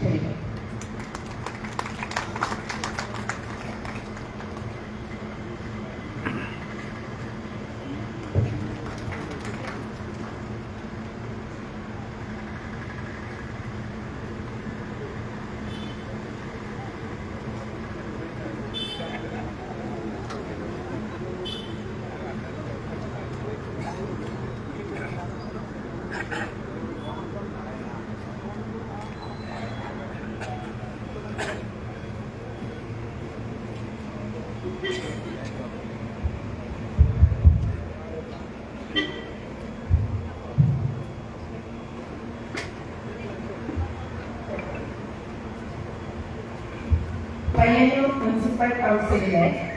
ക്ഷണിക്കുന്നു.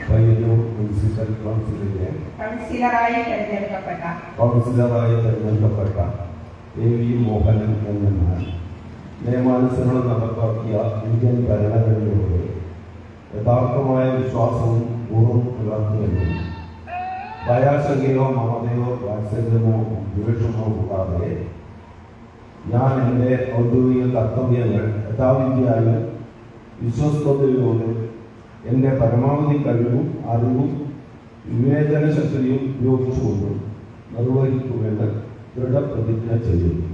പയ്യന്നൂർ മുനിസിപ്പൽ കൗൺസിലിലെ കൗൺസിലറായി തെരഞ്ഞെടുക്കപ്പെട്ട എ.വി. മോഹനൻ എന്ന ഞാൻ നിയമാനുസരണം നടപ്പാക്കിയ ഇന്ത്യൻ ഭരണഘടനയോട് യഥാർത്ഥമായ വിശ്വാസവും പൂർവ്വം പുലർത്തുമെന്നും ഭയാശങ്കയോ മമതയോ വാത്സല്യമോ വിദ്വേഷമോ കൂടാതെ ഞാൻ എൻ്റെ ഔദ്യോഗിക കർത്തവ്യങ്ങൾ യഥാവിധിയായും വിശ്വസ്തയോടെ എൻ്റെ പരമാവധി കഴിവും അറിവും വിവേചന ശക്തിയും ഉപയോഗിച്ചുകൊണ്ടും നിർവഹിക്കുമെന്ന് ദൃഢപ്രതിജ്ഞ ചെയ്യുന്നു.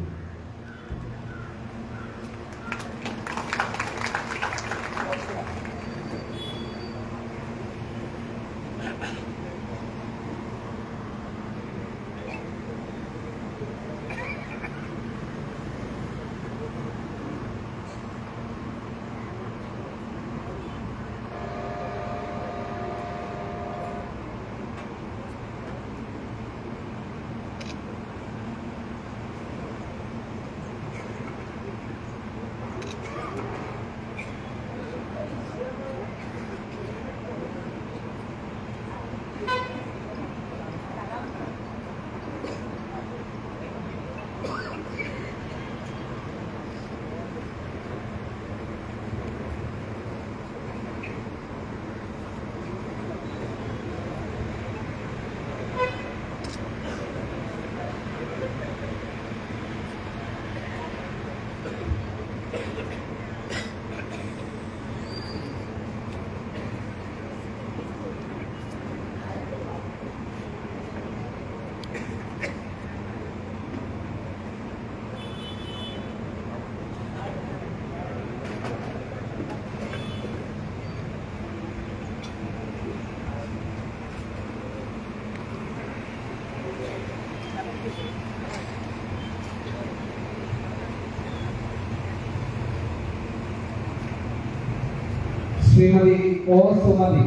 Shrimati O. Sumathi,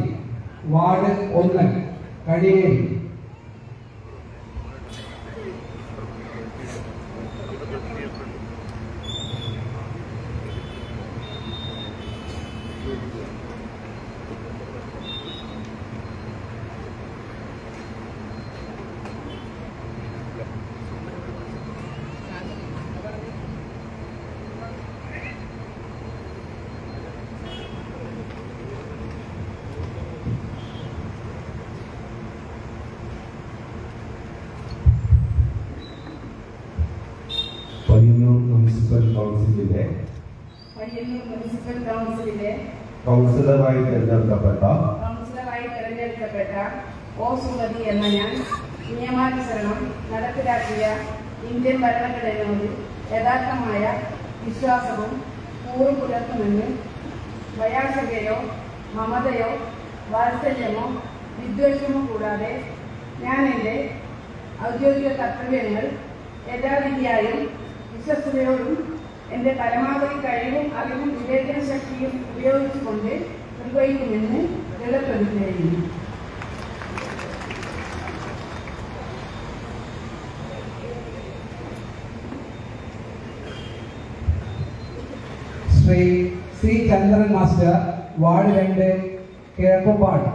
ward 1, Kadiyeri. Payyanur municipal കൗൺസിലിലെ കൗൺസിലറായി തെരഞ്ഞെടുക്കപ്പെട്ട ഒ. സുമതി എന്ന ഞാൻ നിയമാനുസരണം നടപ്പിലാക്കിയ ഇന്ത്യൻ ഭരണഘടനയോട് യഥാർത്ഥമായ വിശ്വാസവും പൂർവ്വം പുലർത്തുമെന്ന് ഭയാശങ്കയോ മമതയോ വാത്സല്യമോ വിദ്വേഷമോ കൂടാതെ ഞാൻ എൻ്റെ ഔദ്യോഗിക കർത്തവ്യങ്ങൾ യഥാവിധിയായും വിശ്വസ്തയോടും എൻ്റെ പരമാവധി കഴിവും അറിവും വിവേചന ശക്തിയും ഉപയോഗിച്ചുകൊണ്ട് നിർവഹിക്കുമെന്ന് ദൃഢപ്രതിജ്ഞ ചെയ്യുന്നു. ശ്രീ സി. ചന്ദ്രൻ മാസ്റ്റർ, വാർഡ് 2, കിഴക്കുപാട്.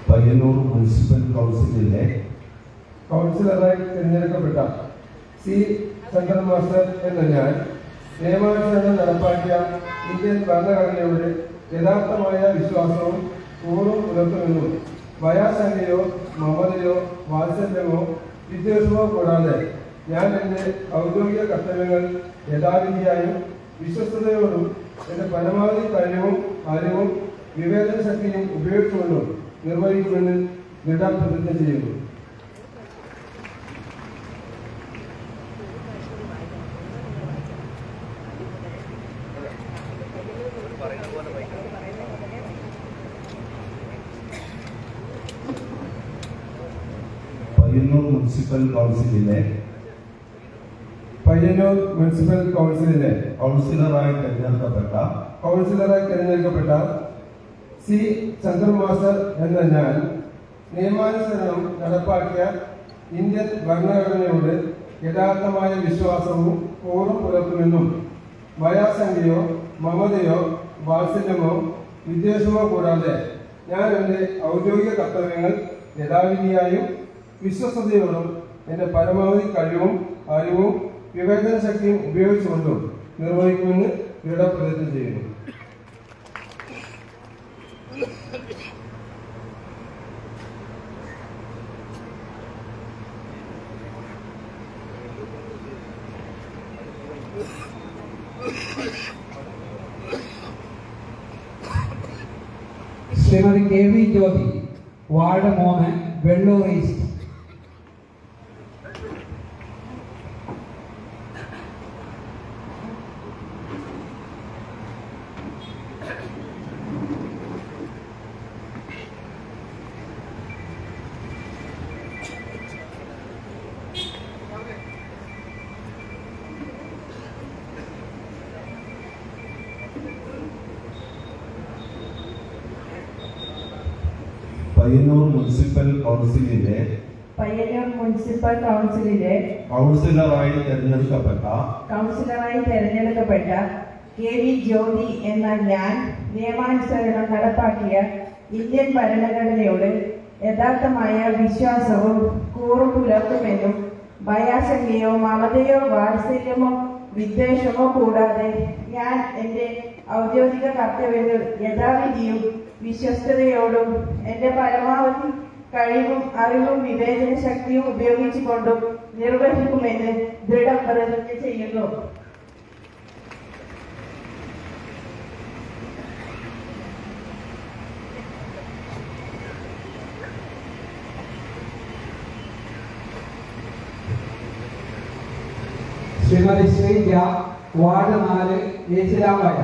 പയ്യന്നൂർ മുനിസിപ്പൽ കൗൺസിലിലെ കൗൺസിലറായി തിരഞ്ഞെടുക്കപ്പെട്ട സി ശങ്കർ മാസ്റ്റർ എന്ന ഞാൻ നിയമാനുസരണം നടപ്പാക്കിയ ഇന്ത്യൻ ഭരണഘടനയോട് യഥാർത്ഥമായ വിശ്വാസവും കൂറും പുലർത്തുമെന്നും ഭയാശങ്കയോ മമതയോ വാത്സല്യമോ വിദ്വേഷമോ കൂടാതെ ഞാൻ എൻ്റെ ഔദ്യോഗിക കർത്തവ്യങ്ങൾ യഥാവിധിയായും വിശ്വസ്തയോടും എൻ്റെ പരമാവധി കഴിവും അറിവും വിവേചന ശക്തിയും ഉപയോഗിച്ചുകൊണ്ടും നിർവഹിക്കുമെന്ന് ദൃഢപ്രതിജ്ഞ ചെയ്യുന്നു. പയ്യന്നൂർ മുനിസിപ്പൽ കൗൺസിലിലെ കൗൺസിലറായി തിരഞ്ഞെടുക്കപ്പെട്ട സി ചന്ദ്ര മാസ്റ്റർ എന്ന ഞാൻ നിയമാനുസരണം നടപ്പാക്കിയ ഇന്ത്യൻ ഭരണഘടനയോട് യഥാർത്ഥമായ വിശ്വാസവും കൂറും പുലർത്തുമെന്നും ഭയാശങ്കയോ മമതയോ വാത്സല്യമോ വിദ്വേഷമോ കൂടാതെ ഞാൻ എൻ്റെ ഔദ്യോഗിക കർത്തവ്യങ്ങൾ യഥാവിധിയായും വിശ്വസ്തയോടും എൻ്റെ പരമാവധി കഴിവും അറിവും വിവേചന ശക്തിയും ഉപയോഗിച്ചുകൊണ്ടും നിർവഹിക്കുമെന്ന് ദൃഢപ്രതിജ്ഞ ചെയ്യുന്നു. Shrimati K V Jyothi, ward 3, Vellur east. Payyanur municipal കൗൺസിലിലെ കൗൺസിലറായി തിരഞ്ഞെടുക്കപ്പെട്ട കെ വി ജ്യോതി എന്ന ഞാൻ നിയമാനുസരണം നടപ്പാക്കിയ ഇന്ത്യൻ ഭരണഘടനയോട് യഥാർത്ഥമായ വിശ്വാസവും കൂറും പുലർത്തുമെന്നും ഭയാശങ്കയോ മമതയോ വാത്സല്യമോ വിദ്വേഷമോ കൂടാതെ ഞാൻ എൻ്റെ ഔദ്യോഗിക കർത്തവ്യങ്ങൾ യഥാവിധിയും വിശ്വസ്തയോടും എൻ്റെ പരമാവധി കഴിവും അറിവും വിവേചന ശക്തിയും ഉപയോഗിച്ചുകൊണ്ടും നിർവഹിക്കുമെന്ന് ദൃഢപ്രതിജ്ഞ ചെയ്യുന്നു. ശ്രീമതി ശ്രീജ, വാർഡ് 4, ഏച്ചിലാമല.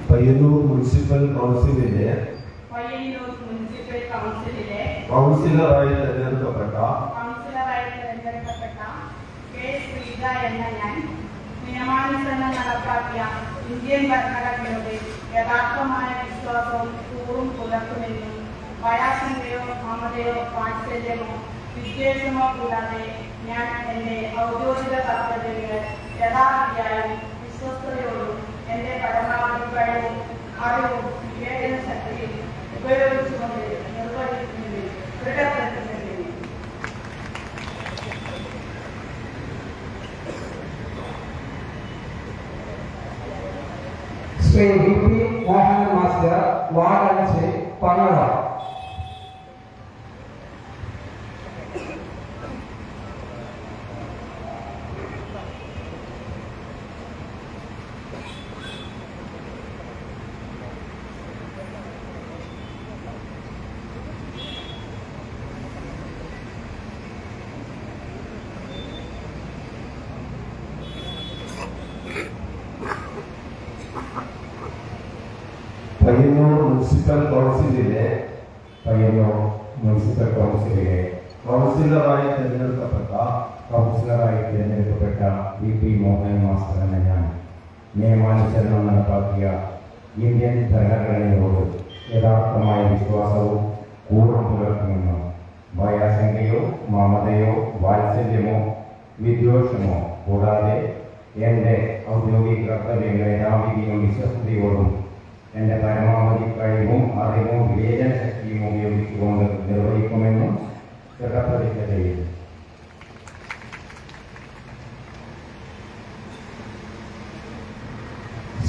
പയ്യന്നൂർ മുനിസിപ്പൽ കൗൺസിലിലെ കൗൺസിലറായി തിരഞ്ഞെടുക്കപ്പെട്ട കെ ശ്രീജ എന്ന ഞാൻ നിയമാനുസരണം നടപ്പാക്കിയ ഇന്ത്യൻ ഭരണഘടനയുടെ യഥാർത്ഥമായ വിശ്വാസവും കൂറും പുലർത്തുമെന്നും ഭയാശങ്കയോ മമതയോ വാത്സല്യമോ വിദ്വേഷമോ കൂടാതെ ഞാൻ എൻ്റെ ഔദ്യോഗിക കർത്തവ്യങ്ങൾ യഥാവിധിയായും വിശ്വസ്തയോടും എൻ്റെ പരമാവധി കഴിവും അറിവും വിവേചന ശക്തിയും ഉപയോഗിച്ചുകൊണ്ട് നിർവഹിക്കുന്നതിൽ ദൃഢപ്രതിജ്ഞ ചെയ്യുന്നു. Shri V P Mohan master, ward 5, Panola. Payyanur municipal കൗൺസിലിലെ കൗൺസിലറായി തിരഞ്ഞെടുക്കപ്പെട്ട വി പി മോഹൻ മാസ്റ്റർ എന്ന ഞാൻ നിയമാനുസരണം നടപ്പാക്കിയ ഇന്ത്യൻ ഭരണഘടനയോട് യഥാർത്ഥമായ വിശ്വാസവും കൂറും പുലർത്തുമെന്നും ഭയാശങ്കയോ മമതയോ വാത്സല്യമോ വിദ്വേഷമോ കൂടാതെ എൻ്റെ ഔദ്യോഗിക കർത്തവ്യങ്ങളെ ധാർമ്മികയും വിശ്വസ്തയോടും എൻ്റെ പരമാവധി കഴിവും അറിവും വിവേചന ശക്തിയും ഉപയോഗിച്ചുകൊണ്ട് നിർവഹിക്കുമെന്നും ദൃഢപ്രതിജ്ഞ ചെയ്യുന്നു.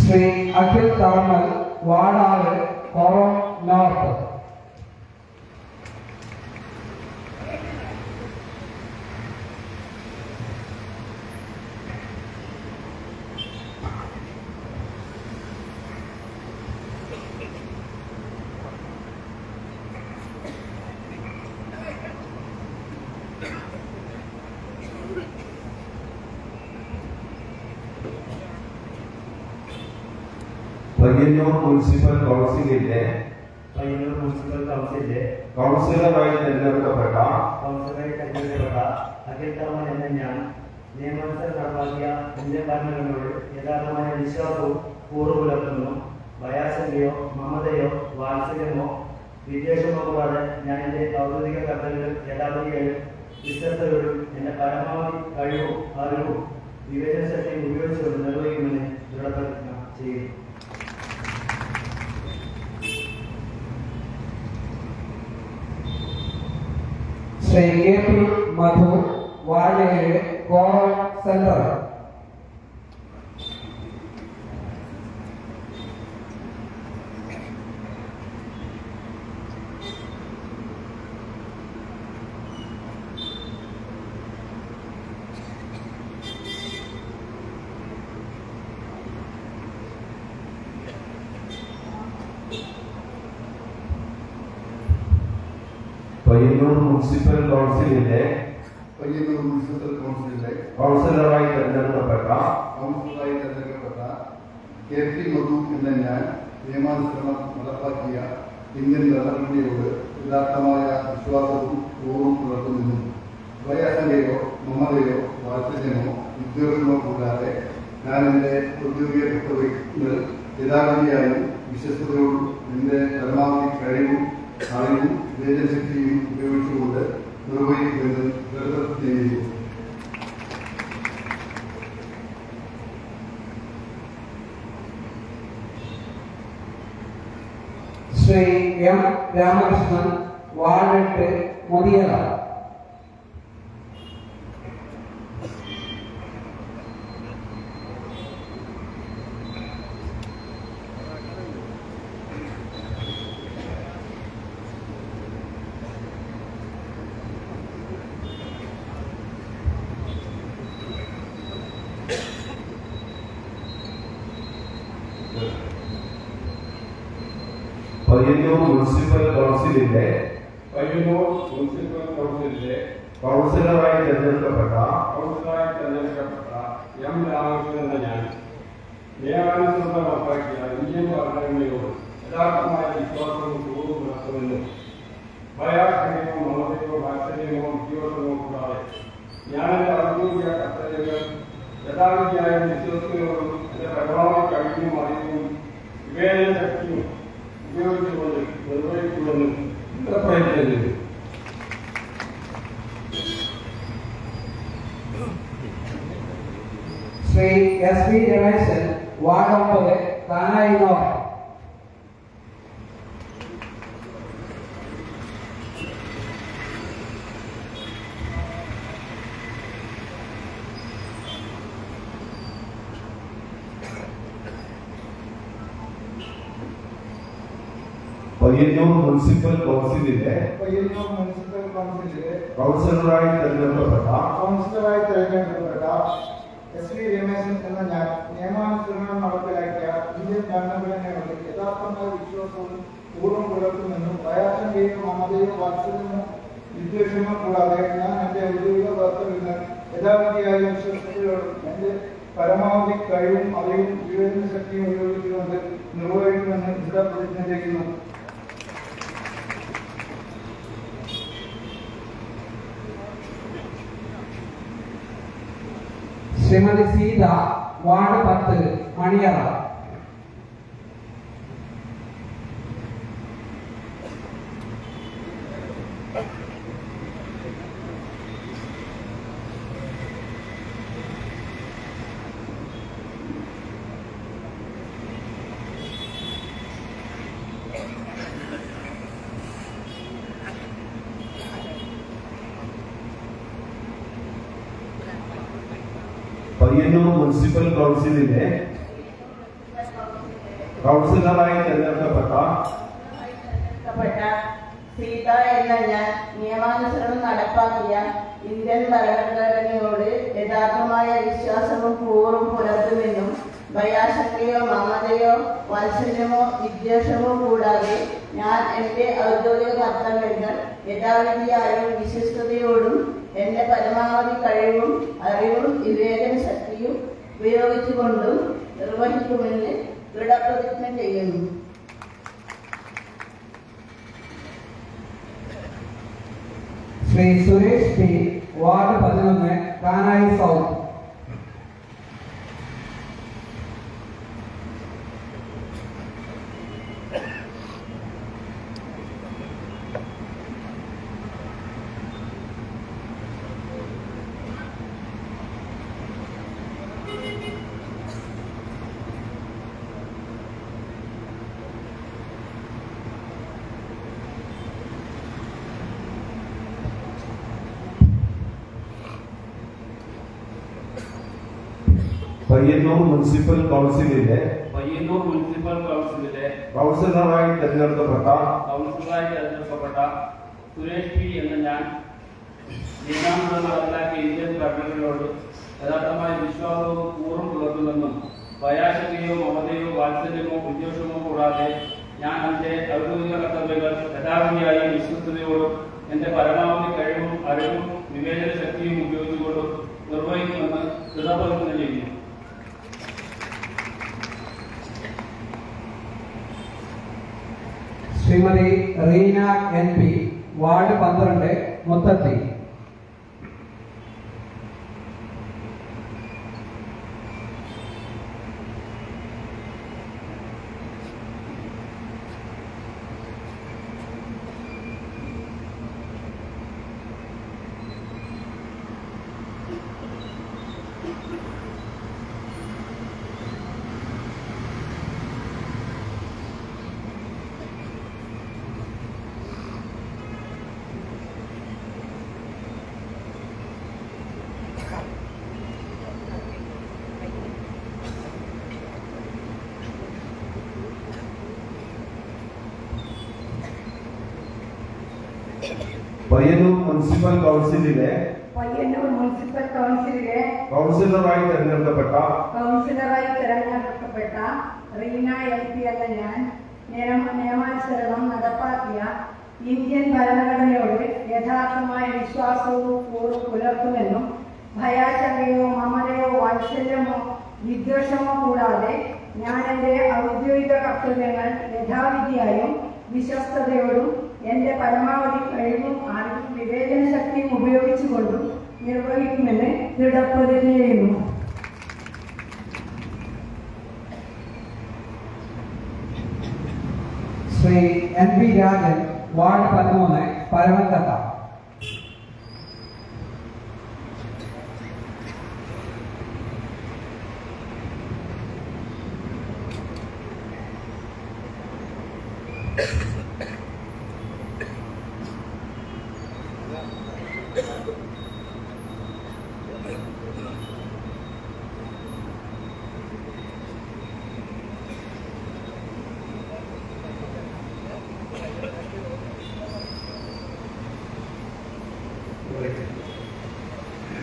ശ്രീ അഖിൽ തവണൽ, വാടാറ്, കൊറോം നോർത്ത്. പയ്യന്നൂർ മുനിസിപ്പൽ കൗൺസിലിന്റെ കൗൺസിലറായി തെരഞ്ഞെടുക്കപ്പെട്ട അഖിൽ തവണൽ എന്ന ഞാൻ നിയമമനുസരിച്ച് നടപ്പാക്കിയ ഇന്ത്യൻ ഭരണഘടനയോട് യഥാർത്ഥമായ വിശ്വാസവും കൂറു പുലർത്തുന്നു. ഭയാശങ്കയോ മമതയോ വാത്സല്യമോ വിദ്വേഷമോ കൂടാതെ ഞാൻ എൻ്റെ ഔദ്യോഗിക കർത്തവ്യങ്ങൾ യഥാർത്ഥിയായും വിശ്വസ്തയോടും എൻ്റെ പരമാവധി കഴിവും അറിവും വിവേചന ശക്തിയും ഉപയോഗിച്ചുകൊണ്ട് നിർവഹിക്കുമെന്ന് ദൃഢപ്രതിജ്ഞ ചെയ്യുന്നു. ശ്രീ കെ പി മധു, വാഴേഴ്, കോറം സെന്റർ. പയ്യന്നൂർ മുനിസിപ്പൽ കൗൺസിലിന്റെ കൗൺസിലറായി തെരഞ്ഞെടുക്കപ്പെട്ട കെ പി മധു എന്ന ഞാൻ നിയമാനുസരണം നടപ്പാക്കിയ ഇന്ത്യൻ ഭരണഘടനയോട് യഥാർത്ഥമായ വിശ്വാസവും കൂറും പുലർത്തുമെന്നും ഭയാശങ്കയോ മമതയോ വാത്സല്യമോ വിദ്വേഷമോ കൂടാതെ ഞാൻ എൻ്റെ ഔദ്യോഗിക കർത്തവ്യങ്ങൾ യഥാർത്ഥിയായും വിശ്വസ്തയോടും എൻ്റെ പരമാവധി കഴിവും അറിവും വിവേചനശക്തിയും ഉപയോഗിച്ചുകൊണ്ട് നിർവഹിക്കുമെന്ന് ദൃഢപ്രതിജ്ഞ ചെയ്യുന്നു. ശ്രീ എം രാമകൃഷ്ണൻ, വാഴട്ട്, മുതിയറ. പയ്യന്നൂർ മുനിസിപ്പൽ കൗൺസിലിന്റെ കൗൺസിലറായി തെരഞ്ഞെടുക്കപ്പെട്ട എം രാമകൃഷ്ണൻ എന്ന ഞാൻ നിയമാനുസൃതം നടപ്പാക്കിയ ഇന്ത്യൻ ഭരണഘടനയോട് യഥാർത്ഥമായ വിശ്വാസവും കൂറും പുലർത്തുമെന്നും ഭയാശങ്കയോ മമതയോ വാത്സല്യമോ വിദ്വേഷമോ കൂടാതെ ഞാൻ എൻ്റെ ഔദ്യോഗിക കർത്തവ്യങ്ങൾ യഥാവിധിയായും വിശ്വസ്തയോടും എൻ്റെ പരമാവധി കഴിവും അറിവും വിവേചന ശക്തിയും ഉപയോഗിച്ചുകൊണ്ട് നിർവഹിക്കുമെന്നും ദൃഢപ്രതിജ്ഞ ചെയ്തു. Shri S V Rameshan, ward 9, Kanayi north. Payyanur municipal കൗൺസിലിന്റെ കൗൺസിലറായി തെരഞ്ഞെടുക്കപ്പെട്ട എസ് വി രമേശൻ എന്ന ഞാൻ നിയമാനുസരണം നടപ്പിലാക്കിയ ഇന്ത്യൻ ഭരണഘടനയോട് യഥാർത്ഥമായ വിശ്വാസവും പൂർവ്വം പുലർത്തുമെന്നും ഭയാശങ്കയോ മമതയോ വാത്സല്യമോ വിദ്വേഷമോ കൂടാതെ ഞാൻ എൻ്റെ ഔദ്യോഗിക കർത്തവ്യങ്ങൾ യഥാവിധിയായും വിശ്വസ്തയോടും എൻ്റെ പരമാവധി കഴിവും അറിവും വിവേചന ശക്തിയും ഉപയോഗിച്ചുകൊണ്ട് നിർവഹിക്കുമെന്ന് ദൃഢപ്രതിജ്ഞ ചെയ്യുന്നു. ശ്രീമതി സീത, വാർഡ് 10, മണിയറ. പയ്യന്നൂർ മുനിസിപ്പൽ കൗൺസിലിലെ കൗൺസിലറായി തെരഞ്ഞെടുക്കപ്പെട്ട സീത എന്ന ഞാൻ നിയമാനുസരണം നടപ്പാക്കിയ ഇന്ത്യൻ ഭരണഘടനയോട് യഥാർത്ഥമായ വിശ്വാസവും കൂറും പുലർത്തുമെന്നും ഭയാശങ്കയോ മമതയോ വാത്സല്യമോ വിദ്വേഷമോ കൂടാതെ ഞാൻ എൻ്റെ ഔദ്യോഗിക കർത്തവ്യങ്ങൾ യഥാവിധിയായും വിശ്വസ്തയോടും എൻ്റെ പരമാവധി കഴിവും അറിവും വിവേചന ശക്തിയും ഉപയോഗിച്ചുകൊണ്ടും നിർവഹിക്കുമെന്ന് ദൃഢപ്രതിജ്ഞ ചെയ്യുന്നു. Shri Suresh P, ward 11, Kanayi south. Payyanur municipal കൗൺസിലിലെ കൗൺസിലറായി തെരഞ്ഞെടുക്കപ്പെട്ട സുരേഷ് പി എന്ന ഞാൻ നിയമാനുസരണം നടപ്പിലാക്കിയ ഇന്ത്യൻ ഭരണഘടനയോട് യഥാർത്ഥമായ വിശ്വാസവും കൂറും പുലർത്തുമെന്നും ഭയാശങ്കയോ മമതയോ വാത്സല്യമോ വിദ്വേഷമോ കൂടാതെ ഞാൻ എൻ്റെ ഔദ്യോഗിക കർത്തവ്യങ്ങൾ യഥാവിധിയായും വിശ്വസ്തയോടും എൻ്റെ പരമാവധി കഴിവും അറിവും വിവേചന ശക്തിയും ഉപയോഗിച്ചുകൊണ്ടും നിർവഹിക്കുമെന്ന് ദൃഢപ്രതിജ്ഞ ചെയ്യുന്നു. Shrimati Reena N P, ward 12, മുത്തത്തി. Payyanur municipal കൗൺസിലിലെ കൗൺസിലറായി തെരഞ്ഞെടുക്കപ്പെട്ട റീന എം പി എന്ന ഞാൻ നിയമാനുസരണം നടപ്പാക്കിയ ഇന്ത്യൻ ഭരണഘടനയോട് യഥാർത്ഥമായ വിശ്വാസവും കൂറും പുലർത്തുമെന്നും ഭയാശങ്കയോ മമതയോ വാത്സല്യമോ വിദ്വേഷമോ കൂടാതെ ഞാൻ എൻ്റെ ഔദ്യോഗിക കർത്തവ്യങ്ങൾ യഥാവിധിയായും വിശ്വസ്തയോടും എൻ്റെ പരമാവധി കഴിവും അറിവും വിവേചന ശക്തിയും ഉപയോഗിച്ചുകൊണ്ടും നിർവഹിക്കുമെന്ന് ദൃഢപ്രതിജ്ഞ ചെയ്യുന്നു. Shri N P Rajan, ward 13, Paramakkatha.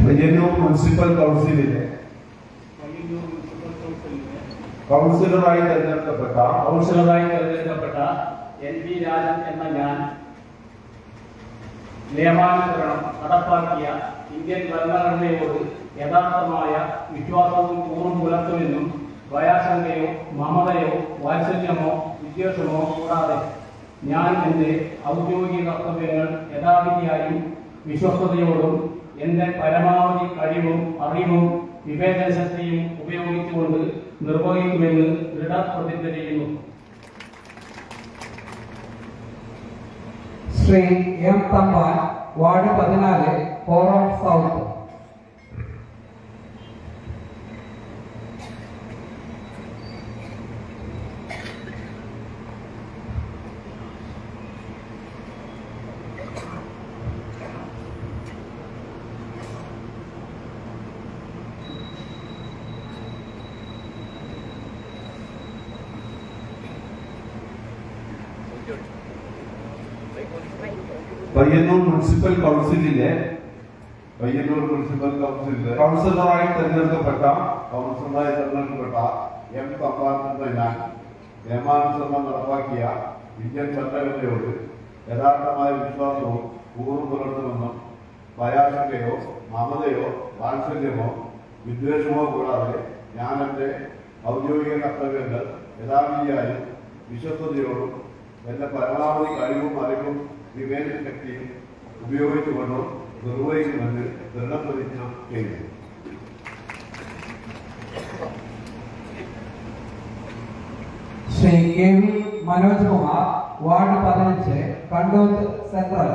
Payyanur municipal കൗൺസിലിലെ കൗൺസിലറായി തെരഞ്ഞെടുക്കപ്പെട്ട എൻ പി രാജൻ എന്ന ഞാൻ നിയമാനുസരണം നടപ്പാക്കിയ ഇന്ത്യൻ ഭരണഘടനയോട് യഥാർത്ഥമായ വിശ്വാസവും കൂറും പുലർത്തുമെന്നും ഭയാശങ്കയോ മമതയോ വാത്സല്യമോ വിദ്വേഷമോ കൂടാതെ ഞാൻ എൻ്റെ ഔദ്യോഗിക കർത്തവ്യങ്ങൾ യഥാവിധിയായും വിശ്വസ്തയോടും എൻ്റെ പരമാവധി കഴിവും അറിവും വിവേചന ശക്തിയും ഉപയോഗിച്ചുകൊണ്ട് നിർവഹിക്കുമെന്ന് ദൃഢപ്രതിജ്ഞ ചെയ്യുന്നു. Shri M Thampan, ward 14, Koram south. Payyanur municipal കൗൺസിലിലെ കൗൺസിലറായി തെരഞ്ഞെടുക്കപ്പെട്ട എം തമ്പാൻ എന്ന ഞാൻ നിയമാനുസരണം നടപ്പാക്കിയ ഇന്ത്യൻ ഭരണഘടനയോട് യഥാർത്ഥമായ വിശ്വാസവും കൂറും പുലർത്തുമെന്നും ഭയാശങ്കയോ മമതയോ വാത്സല്യമോ വിദ്വേഷമോ കൂടാതെ ഞാൻ എൻ്റെ ഔദ്യോഗിക കർത്തവ്യങ്ങൾ യഥാവിധിയായും വിശ്വസ്തയോടും എൻ്റെ പരമാവധി കഴിവും അറിവും വിവേചന ശക്തിയും ഉപയോഗിച്ചുകൊണ്ടും നിർവഹിക്കുമെന്ന് ദൃഢപ്രതിജ്ഞ ചെയ്യുന്നു. Shri K V Manoj Kumar, ward 15, Kandoth central.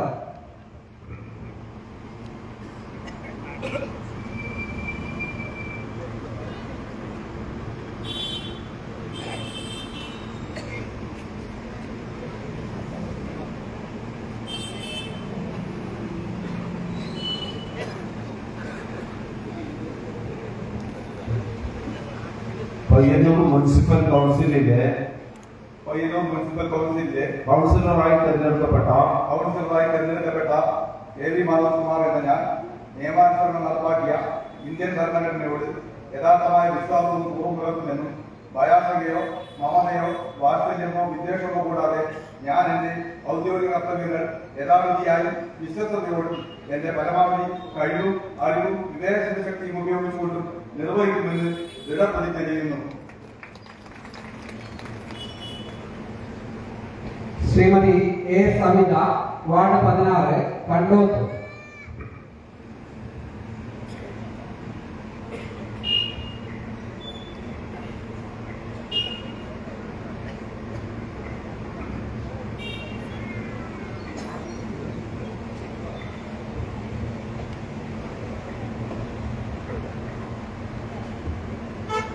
Payyanur municipal കൗൺസിലിലെ കൗൺസിലറായി തെരഞ്ഞെടുക്കപ്പെട്ട എ വി മനോജ് കുമാർ എന്ന ഞാൻ നിയമാനുസരണം നടപ്പാക്കിയ ഇന്ത്യൻ ഭരണഘടനയോട് യഥാർത്ഥമായ വിശ്വാസവും കൂറും പുലർത്തുമെന്നും ഭയാശങ്കയോ മമതയോ വാത്സല്യമോ വിദ്വേഷമോ കൂടാതെ ഞാൻ എൻ്റെ ഔദ്യോഗിക കർത്തവ്യങ്ങൾ യഥാവിധിയായും വിശ്വസ്തയോടും എൻ്റെ പരമാവധി കഴിവും അറിവും വിവേചന ശക്തിയും ഉപയോഗിച്ചുകൊണ്ടും നിർവഹിക്കുമെന്ന് ദൃഢപ്രതിജ്ഞ ചെയ്യുന്നു. Shrimati A Savitha, ward 16, Kandoth.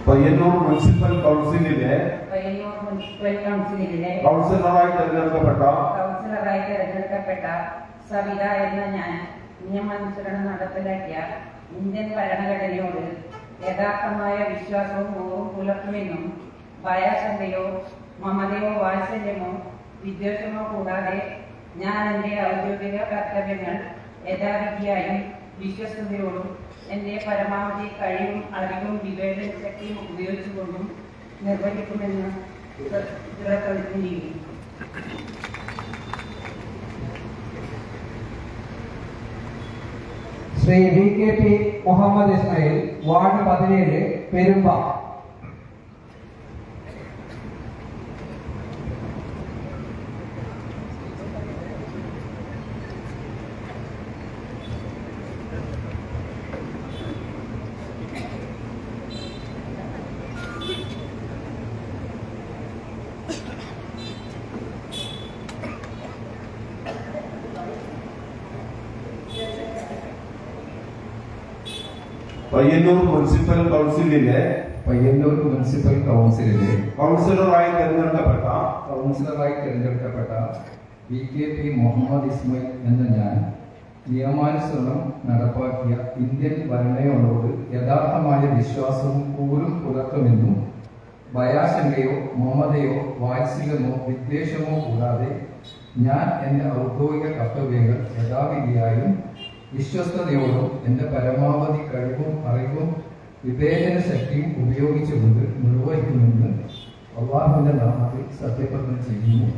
Payyanur municipal കൗൺസിലിലെ കൗൺസിലറായി തെരഞ്ഞെടുക്കപ്പെട്ട സവിത എന്ന ഞാൻ നിയമാനുസരണം നടപ്പിലാക്കിയ ഇന്ത്യൻ ഭരണഘടനയോട് യഥാർത്ഥമായ വിശ്വാസവും കൂറും പുലർത്തുമെന്നും ഭയാശങ്കയോ മമതയോ വാത്സല്യമോ വിദ്വേഷമോ കൂടാതെ ഞാൻ എൻ്റെ ഔദ്യോഗിക കർത്തവ്യങ്ങൾ യഥാവിധിയായും വിശ്വസ്തയോടും എൻ്റെ പരമാവധി കഴിവും അറിവും വിവേചന ശക്തിയും ഉപയോഗിച്ചുകൊണ്ടും നിർവഹിക്കുമെന്ന് ദൃഢപ്രതിജ്ഞ ചെയ്യുന്നു. Shri V K P Muhammad Ismail, ward 17, Perumba. Payyanur municipal കൗൺസിലിലെ കൗൺസിലറായി തെരഞ്ഞെടുക്കപ്പെട്ട V K P Muhammad Ismail എന്ന ഞാൻ നിയമാനുസരണം നടപ്പാക്കിയ ഇന്ത്യൻ ഭരണഘടനയോട് യഥാർത്ഥമായ വിശ്വാസവും കൂറും പുലർത്തുമെന്നും ഭയാശങ്കയോ മമതയോ വാത്സല്യമോ വിദ്വേഷമോ കൂടാതെ ഞാൻ എൻ്റെ ഔദ്യോഗിക കർത്തവ്യങ്ങൾ യഥാവിധിയായും വിശ്വസ്തയോടും എൻ്റെ പരമാവധി കഴിവും അറിവും വിവേചന ശക്തിയും ഉപയോഗിച്ചുകൊണ്ട് നിർവഹിക്കുമെന്ന് അല്ലാഹുവിന്റെ നാമത്തിൽ സത്യപ്രതിജ്ഞ ചെയ്യുന്നു.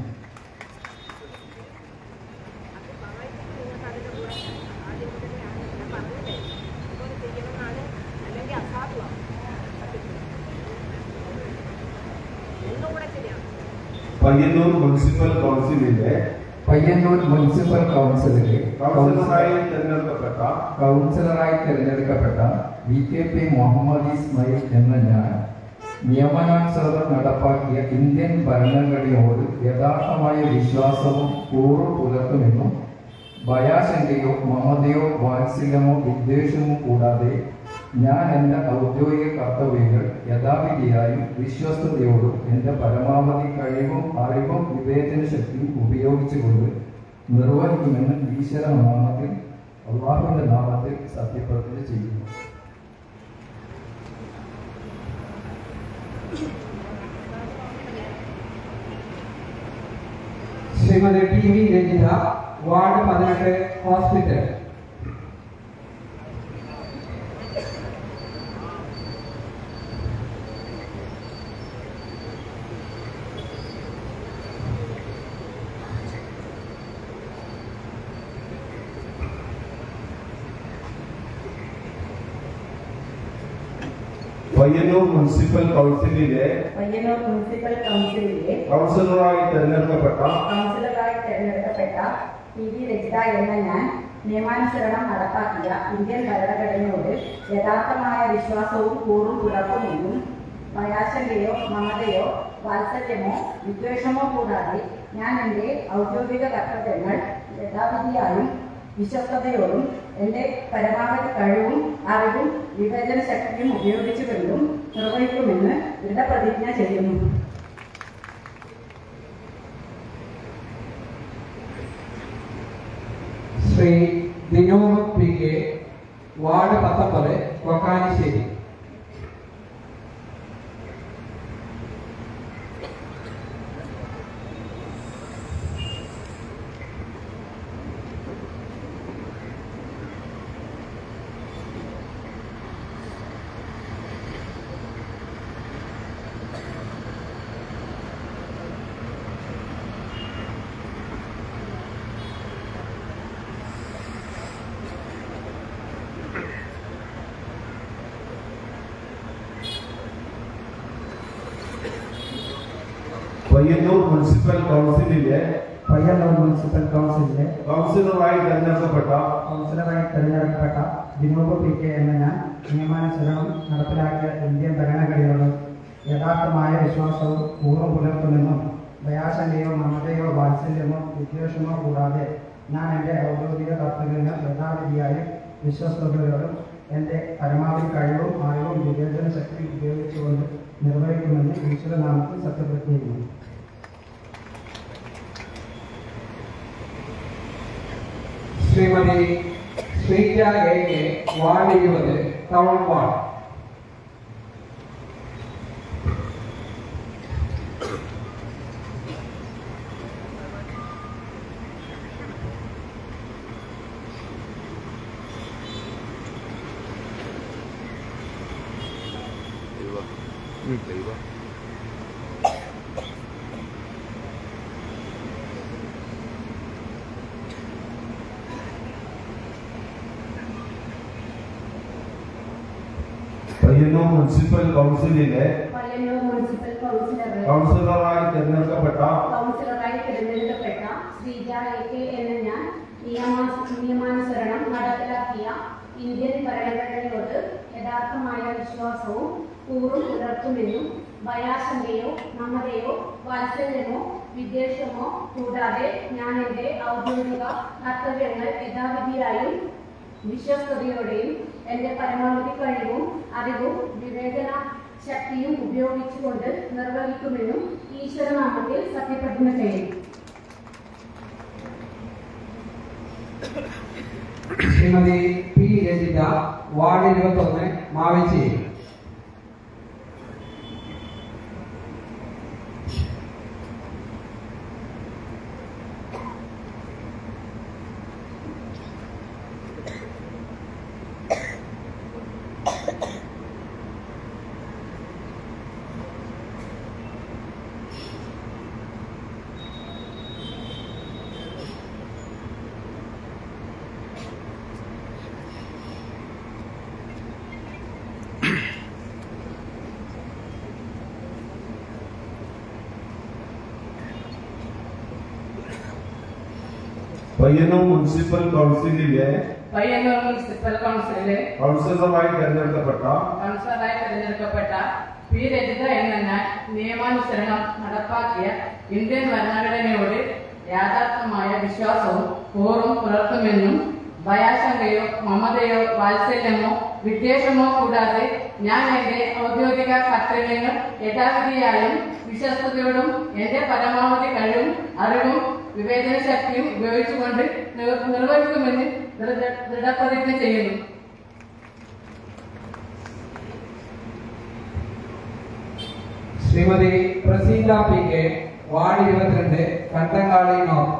പയ്യന്നൂർ മുനിസിപ്പൽ കൗൺസിലിലെ കൗൺസിലറായി തെരഞ്ഞെടുക്കപ്പെട്ട V K P Muhammad Ismail എന്ന ഞാൻ നിയമനാനുസൃതം നടപ്പാക്കിയ ഇന്ത്യൻ ഭരണഘടനയോട് യഥാർത്ഥമായ വിശ്വാസവും കൂറും പുലർത്തുമെന്നും ഭയാശങ്കയോ മമതയോ വാത്സല്യമോ വിദ്വേഷമോ കൂടാതെ ഞാൻ എൻ്റെ ഔദ്യോഗിക കർത്തവ്യങ്ങൾ യഥാവിധിയായും വിശ്വസ്തയോടും എൻ്റെ പരമാവധി കഴിവും അറിവും വിവേചന ശക്തിയും ഉപയോഗിച്ചുകൊണ്ട് നിർവഹിക്കുമെന്ന് ഈശ്വര നാമത്തിൽ അള്ളാഹുവിൻ്റെ നാമത്തിൽ സത്യപ്രതിജ്ഞ ചെയ്യുന്നു. Shrimati T V Rajitha, ward 18, hospital. Payyanur municipal കൗൺസിലിലെ കൗൺസിലറായി തെരഞ്ഞെടുക്കപ്പെട്ട ടി വി രജിത എന്ന ഞാൻ നിയമാനുസരണം നടപ്പാക്കിയ ഇന്ത്യൻ ഭരണഘടനയോട് യഥാർത്ഥമായ വിശ്വാസവും കൂറും പുലർത്തുമെന്നും ഭയാശങ്കയോ മമതയോ വാത്സല്യമോ വിദ്വേഷമോ കൂടാതെ ഞാൻ എൻ്റെ ഔദ്യോഗിക കർത്തവ്യങ്ങൾ യഥാവിധിയായും വിശ്വസ്തയോടും എൻ്റെ പരമാവധി കഴിവും അറിവും വിവേചന ശക്തിയും ഉപയോഗിച്ചുകൊണ്ടും നിർവഹിക്കുമെന്ന് ദൃഢപ്രതിജ്ഞ ചെയ്യുന്നു. Shri Dinod P K, ward 19, Kokkanisseri. Payyanur municipal കൗൺസിലിലെ കൗൺസിലറായി തെരഞ്ഞെടുക്കപ്പെട്ട ദിനോദ് പി കെ എന്ന ഞാൻ നിയമാനുസരണം നടപ്പിലാക്കിയ ഇന്ത്യൻ ഭരണഘടനയോട് യഥാർത്ഥമായ വിശ്വാസവും കൂറും പുലർത്തുമെന്നും ഭയാശങ്കയോ മമതയോ വാത്സല്യമോ വിദ്വേഷമോ കൂടാതെ ഞാൻ എൻ്റെ ഔദ്യോഗിക കർത്തവ്യങ്ങൾ യഥാവിധിയായും വിശ്വസ്തയോടും എൻ്റെ പരമാവധി കഴിവും അറിവും വിവേചന ശക്തി ഉപയോഗിച്ചുകൊണ്ട് നിർവഹിക്കുമെന്ന് ഈശ്വരനാമത്തിൽ സത്യപ്രതിജ്ഞ ചെയ്യുന്നു. Shrimati Sreeja A K, ward 20, town ward. Payyanur municipal കൗൺസിലിലെ കൗൺസിലറായി തെരഞ്ഞെടുക്കപ്പെട്ട ശ്രീജ എ കെ എന്ന ഞാൻ നിയമാനുസരണം നടപ്പിലാക്കിയ ഇന്ത്യൻ ഭരണഘടനയോട് യഥാർത്ഥമായ വിശ്വാസവും കൂറും പുലർത്തുമെന്നും ഭയാശങ്കയോ മമതയോ വാത്സല്യമോ വിദ്വേഷമോ കൂടാതെ ഞാൻ എൻ്റെ ഔദ്യോഗിക കർത്തവ്യങ്ങൾ യഥാവിധിയായും വിശ്വസ്തയോടെയും എൻ്റെ പരമാവധി കഴിവും അറിവും വിവേചന ശക്തിയും ഉപയോഗിച്ചുകൊണ്ട് നിർവഹിക്കുമെന്നും ഈശ്വരനാമത്തിൽ സത്യപ്രതിജ്ഞ ചെയ്യുന്നു. Shrimati P Rajitha, ward 21, Maveliserry. Payyanur municipal കൗൺസിലിലെ കൗൺസിലറായി കൗൺസിലറായി തെരഞ്ഞെടുക്കപ്പെട്ട പി രജിത എന്ന ഞാൻ നിയമാനുസരണം നടപ്പാക്കിയ ഇന്ത്യൻ ഭരണഘടനയോട് യാഥാർത്ഥ്യമായ വിശ്വാസവും കൂറും പുലർത്തുമെന്നും ഭയാശങ്കയോ മമതയോ വാത്സല്യമോ വിദ്വേഷമോ കൂടാതെ ഞാൻ എന്റെ ഔദ്യോഗിക കർത്തവ്യങ്ങൾ യഥാവിധിയായും വിശ്വസ്തയോടും എന്റെ പരമാവധി കഴിവും അറിവും വിവേചന ശക്തിയും ഉപയോഗിച്ചുകൊണ്ട് നിർവഹിക്കുമെന്ന് ദൃഢപ്രതിജ്ഞ ചെയ്യുന്നു. Shrimati Praseetha P K, ward 22, Kandangali north.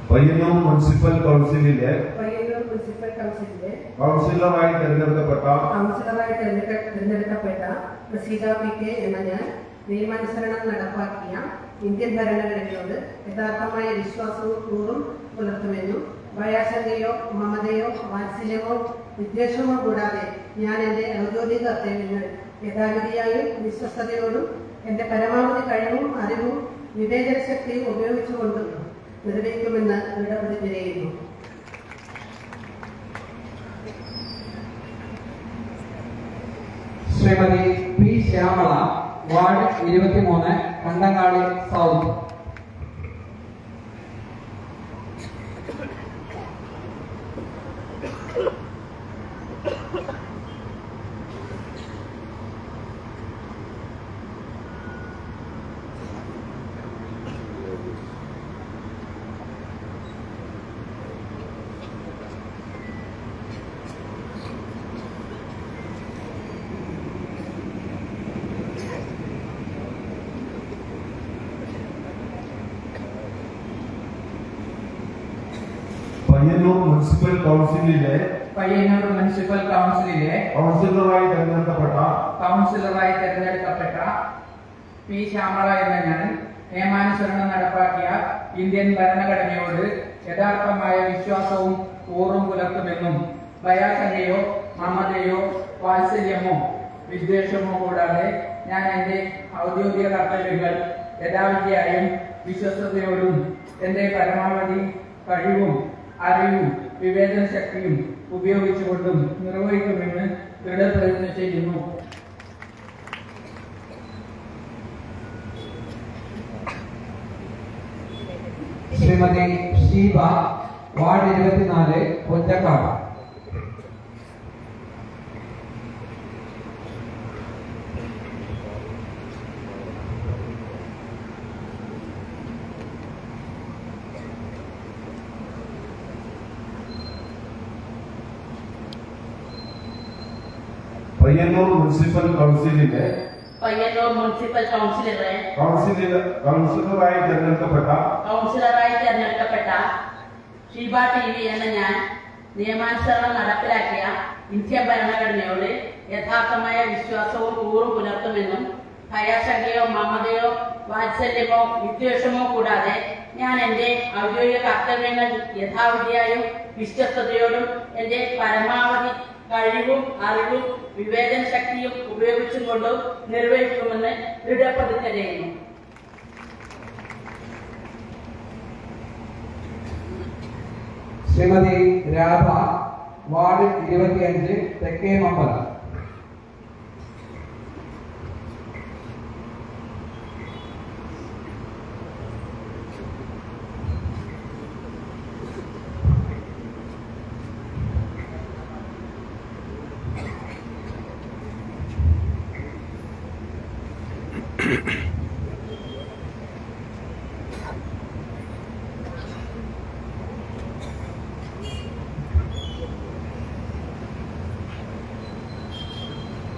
Payyanur municipal കൗൺസിലിലെ കൗൺസിലറായി തിരഞ്ഞെടുക്കപ്പെട്ട പ്രസീത പി കെ എന്ന ഞാൻ നിയമാനുസരണം നടപ്പാക്കിയ ഇന്ത്യൻ ഭരണഘടനയോട് യഥാർത്ഥമായ വിശ്വാസവും കൂറും പുലർത്തുമെന്നും ഭയാശങ്കയോ മമതയോ വാത്സല്യമോ വിദ്വേഷമോ കൂടാതെ ഞാൻ എൻ്റെ ഔദ്യോഗിക കർത്തവ്യങ്ങൾ യഥാവിധിയായും വിശ്വസ്തയോടും എൻ്റെ പരമാവധി കഴിവും അറിവും വിവേചന ശക്തിയും ഉപയോഗിച്ചുകൊണ്ടും നിർവഹിക്കുമെന്ന് ദൃഢപ്രതിജ്ഞ ചെയ്യുന്നു. Shrimati P Shyamala, ward 23, Kandangali South. Payyanur municipal കൗൺസിലിലെ കൗൺസിലറായി തിരഞ്ഞെടുക്കപ്പെട്ട പി ശ്യാമള എന്ന ഞാൻ നിയമാനുസരണം നടപ്പാക്കിയ ഇന്ത്യൻ ഭരണഘടനയോട് യഥാർത്ഥമായ വിശ്വാസവും കൂറും പുലർത്തുമെന്നും ഭയാശങ്കയോ മമതയോ വാത്സല്യമോ വിദ്വേഷമോ കൂടാതെ ഞാൻ എൻ്റെ ഔദ്യോഗിക കർത്തവ്യങ്ങൾ യഥാവിധിയായും വിശ്വസ്തയോടും എൻ്റെ പരമാവധി കഴിവും അറിവും വിവേചന ശക്തിയും ഉപയോഗിച്ചുകൊണ്ടും നിർവഹിക്കുമെന്ന് ദൃഢപ്രതിജ്ഞ ചെയ്യുന്നു. ശ്രീമതി ഷീബ, വാർഡ് 24, പൊറ്റക്കാട്. പയ്യന്നൂർ മുനിസിപ്പൽ കൗൺസിലിലെ കൗൺസിലറായി തിരഞ്ഞെടുക്കപ്പെട്ട ഷീബ ടി വി എന്ന ഞാൻ നിയമാനുസരണം നടപ്പിലാക്കിയ ഇന്ത്യൻ ഭരണഘടനയോട് യഥാർത്ഥമായ വിശ്വാസവും കൂറും പുലർത്തുമെന്നും ഭയാശങ്കയോ മമതയോ വാത്സല്യമോ വിദ്വേഷമോ കൂടാതെ ഞാൻ എൻ്റെ ഔദ്യോഗിക കർത്തവ്യങ്ങൾ യഥാവിധിയായും വിശ്വസ്തയോടും എൻ്റെ പരമാവധി കഴിവും അറിവും വിവേചന ശക്തിയും ഉപയോഗിച്ചും കൊണ്ട് നിർവഹിക്കുമെന്ന് ദൃഢപ്രതിജ്ഞ ചെയ്യുന്നു. ശ്രീമതി രാധ, വാർഡ് 25, തെക്കേമമ്പലം.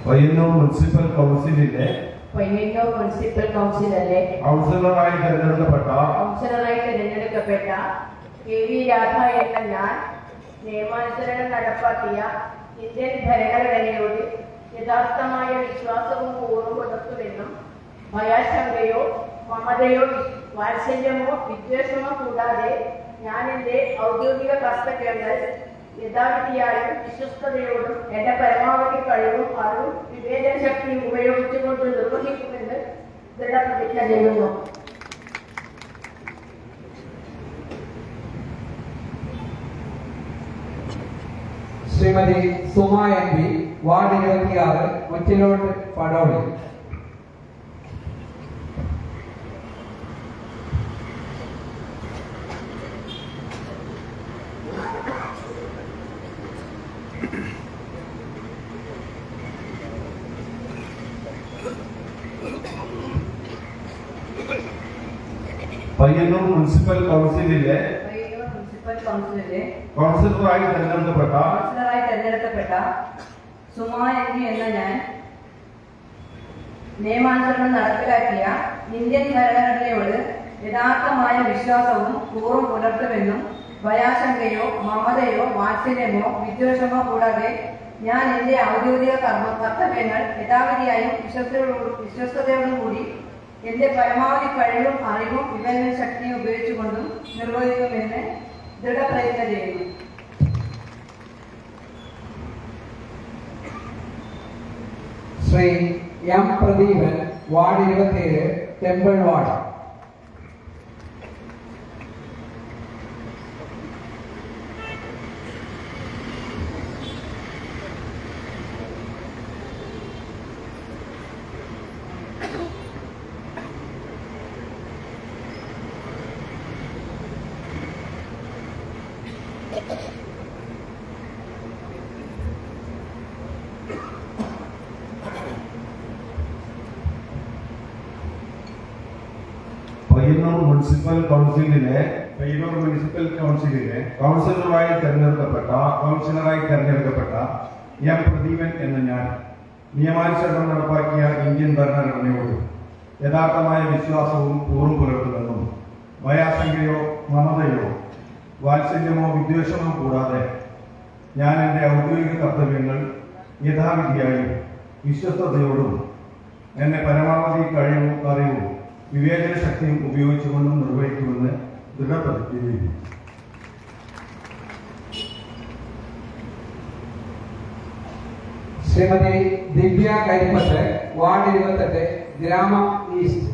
പയ്യന്നൂർ മുനിസിപ്പൽ കൗൺസിലിലെ കൗൺസിലറായി തിരഞ്ഞെടുക്കപ്പെട്ട കെ വി രാധ എന്ന ഞാൻ നിയമാനുസരണം നടപ്പാക്കിയ ഇന്ത്യൻ ഭരണഘടനയോട് യഥാർത്ഥമായ വിശ്വാസവും കൂറും പുലർത്തുമെന്നും ഭയാശങ്കയോ മമതയോ വാത്സല്യമോ വിദ്വേഷമോ കൂടാതെ ഞാൻ എൻ്റെ ഔദ്യോഗിക കർത്തവ്യങ്ങൾ യഥാവിധിയായും വിശ്വസ്തയോടും എൻ്റെ പരമാവധി കഴിവും അറിവും വിവേചന ശക്തിയും ഉപയോഗിച്ചുകൊണ്ട് നിർവഹിക്കുമെന്ന് ദൃഢപ്രതിജ്ഞ ചെയ്യുന്നു. Shrimati Suma MP, ward 26, Muttilottu Padoli. Payyanur municipal കൗൺസിലിലെ മുനിസിപ്പൽ കൗൺസിലിലെ കൗൺസിലറായി തെരഞ്ഞെടുക്കപ്പെട്ട സുമ MP എന്ന ഞാൻ നിയമാനുസരണം നടപ്പിലാക്കിയ ഇന്ത്യൻ ഭരണഘടനയോട് യഥാർത്ഥമായ വിശ്വാസവും കൂറും പുലർത്തുമെന്നും ഭയാശങ്കയോ മമതയോ വാത്സല്യമോ വിദ്വേഷമോ കൂടാതെ ഞാൻ എൻ്റെ ഔദ്യോഗിക കർത്തവ്യങ്ങൾ യഥാവിധിയായും വിശ്വസ്തയോടും കൂടി എൻ്റെ പരമാവധി കഴിവും അറിവും വിവേചന ശക്തിയും ഉപയോഗിച്ചുകൊണ്ടും നിർവഹിക്കുമെന്ന് ദൃഢപ്രതിജ്ഞ ചെയ്യുന്നു. Shri M. Pradeepan, ward 27, Temple Ward. Payyanur municipal കൗൺസിലിലെ കൗൺസിലറായി തെരഞ്ഞെടുക്കപ്പെട്ട M. പ്രദീപൻ എന്ന ഞാൻ നിയമാനുസരണം നടപ്പാക്കിയ ഇന്ത്യൻ ഭരണഘടനയോട് യഥാർത്ഥമായ വിശ്വാസവും കൂറും പുലർത്തുമെന്നും ഭയാശങ്കയോ മമതയോ വാത്സല്യമോ വിദ്വേഷമോ കൂടാതെ ഞാൻ എൻ്റെ ഔദ്യോഗിക കർത്തവ്യങ്ങൾ യഥാവിധിയായും വിശ്വസ്തയോടും എൻ്റെ പരമാവധി കഴിവും അറിവും വിവേചന ശക്തിയും ഉപയോഗിച്ചുകൊണ്ടും നിർവഹിക്കുമെന്ന് ദൃഢപ്രതിജ്ഞ ചെയ്യുന്നു. ശ്രീമതി ദിവ്യ കരിപ്പത്ത്, വാർഡ് 28, ഗ്രാമം ഈസ്റ്റ്.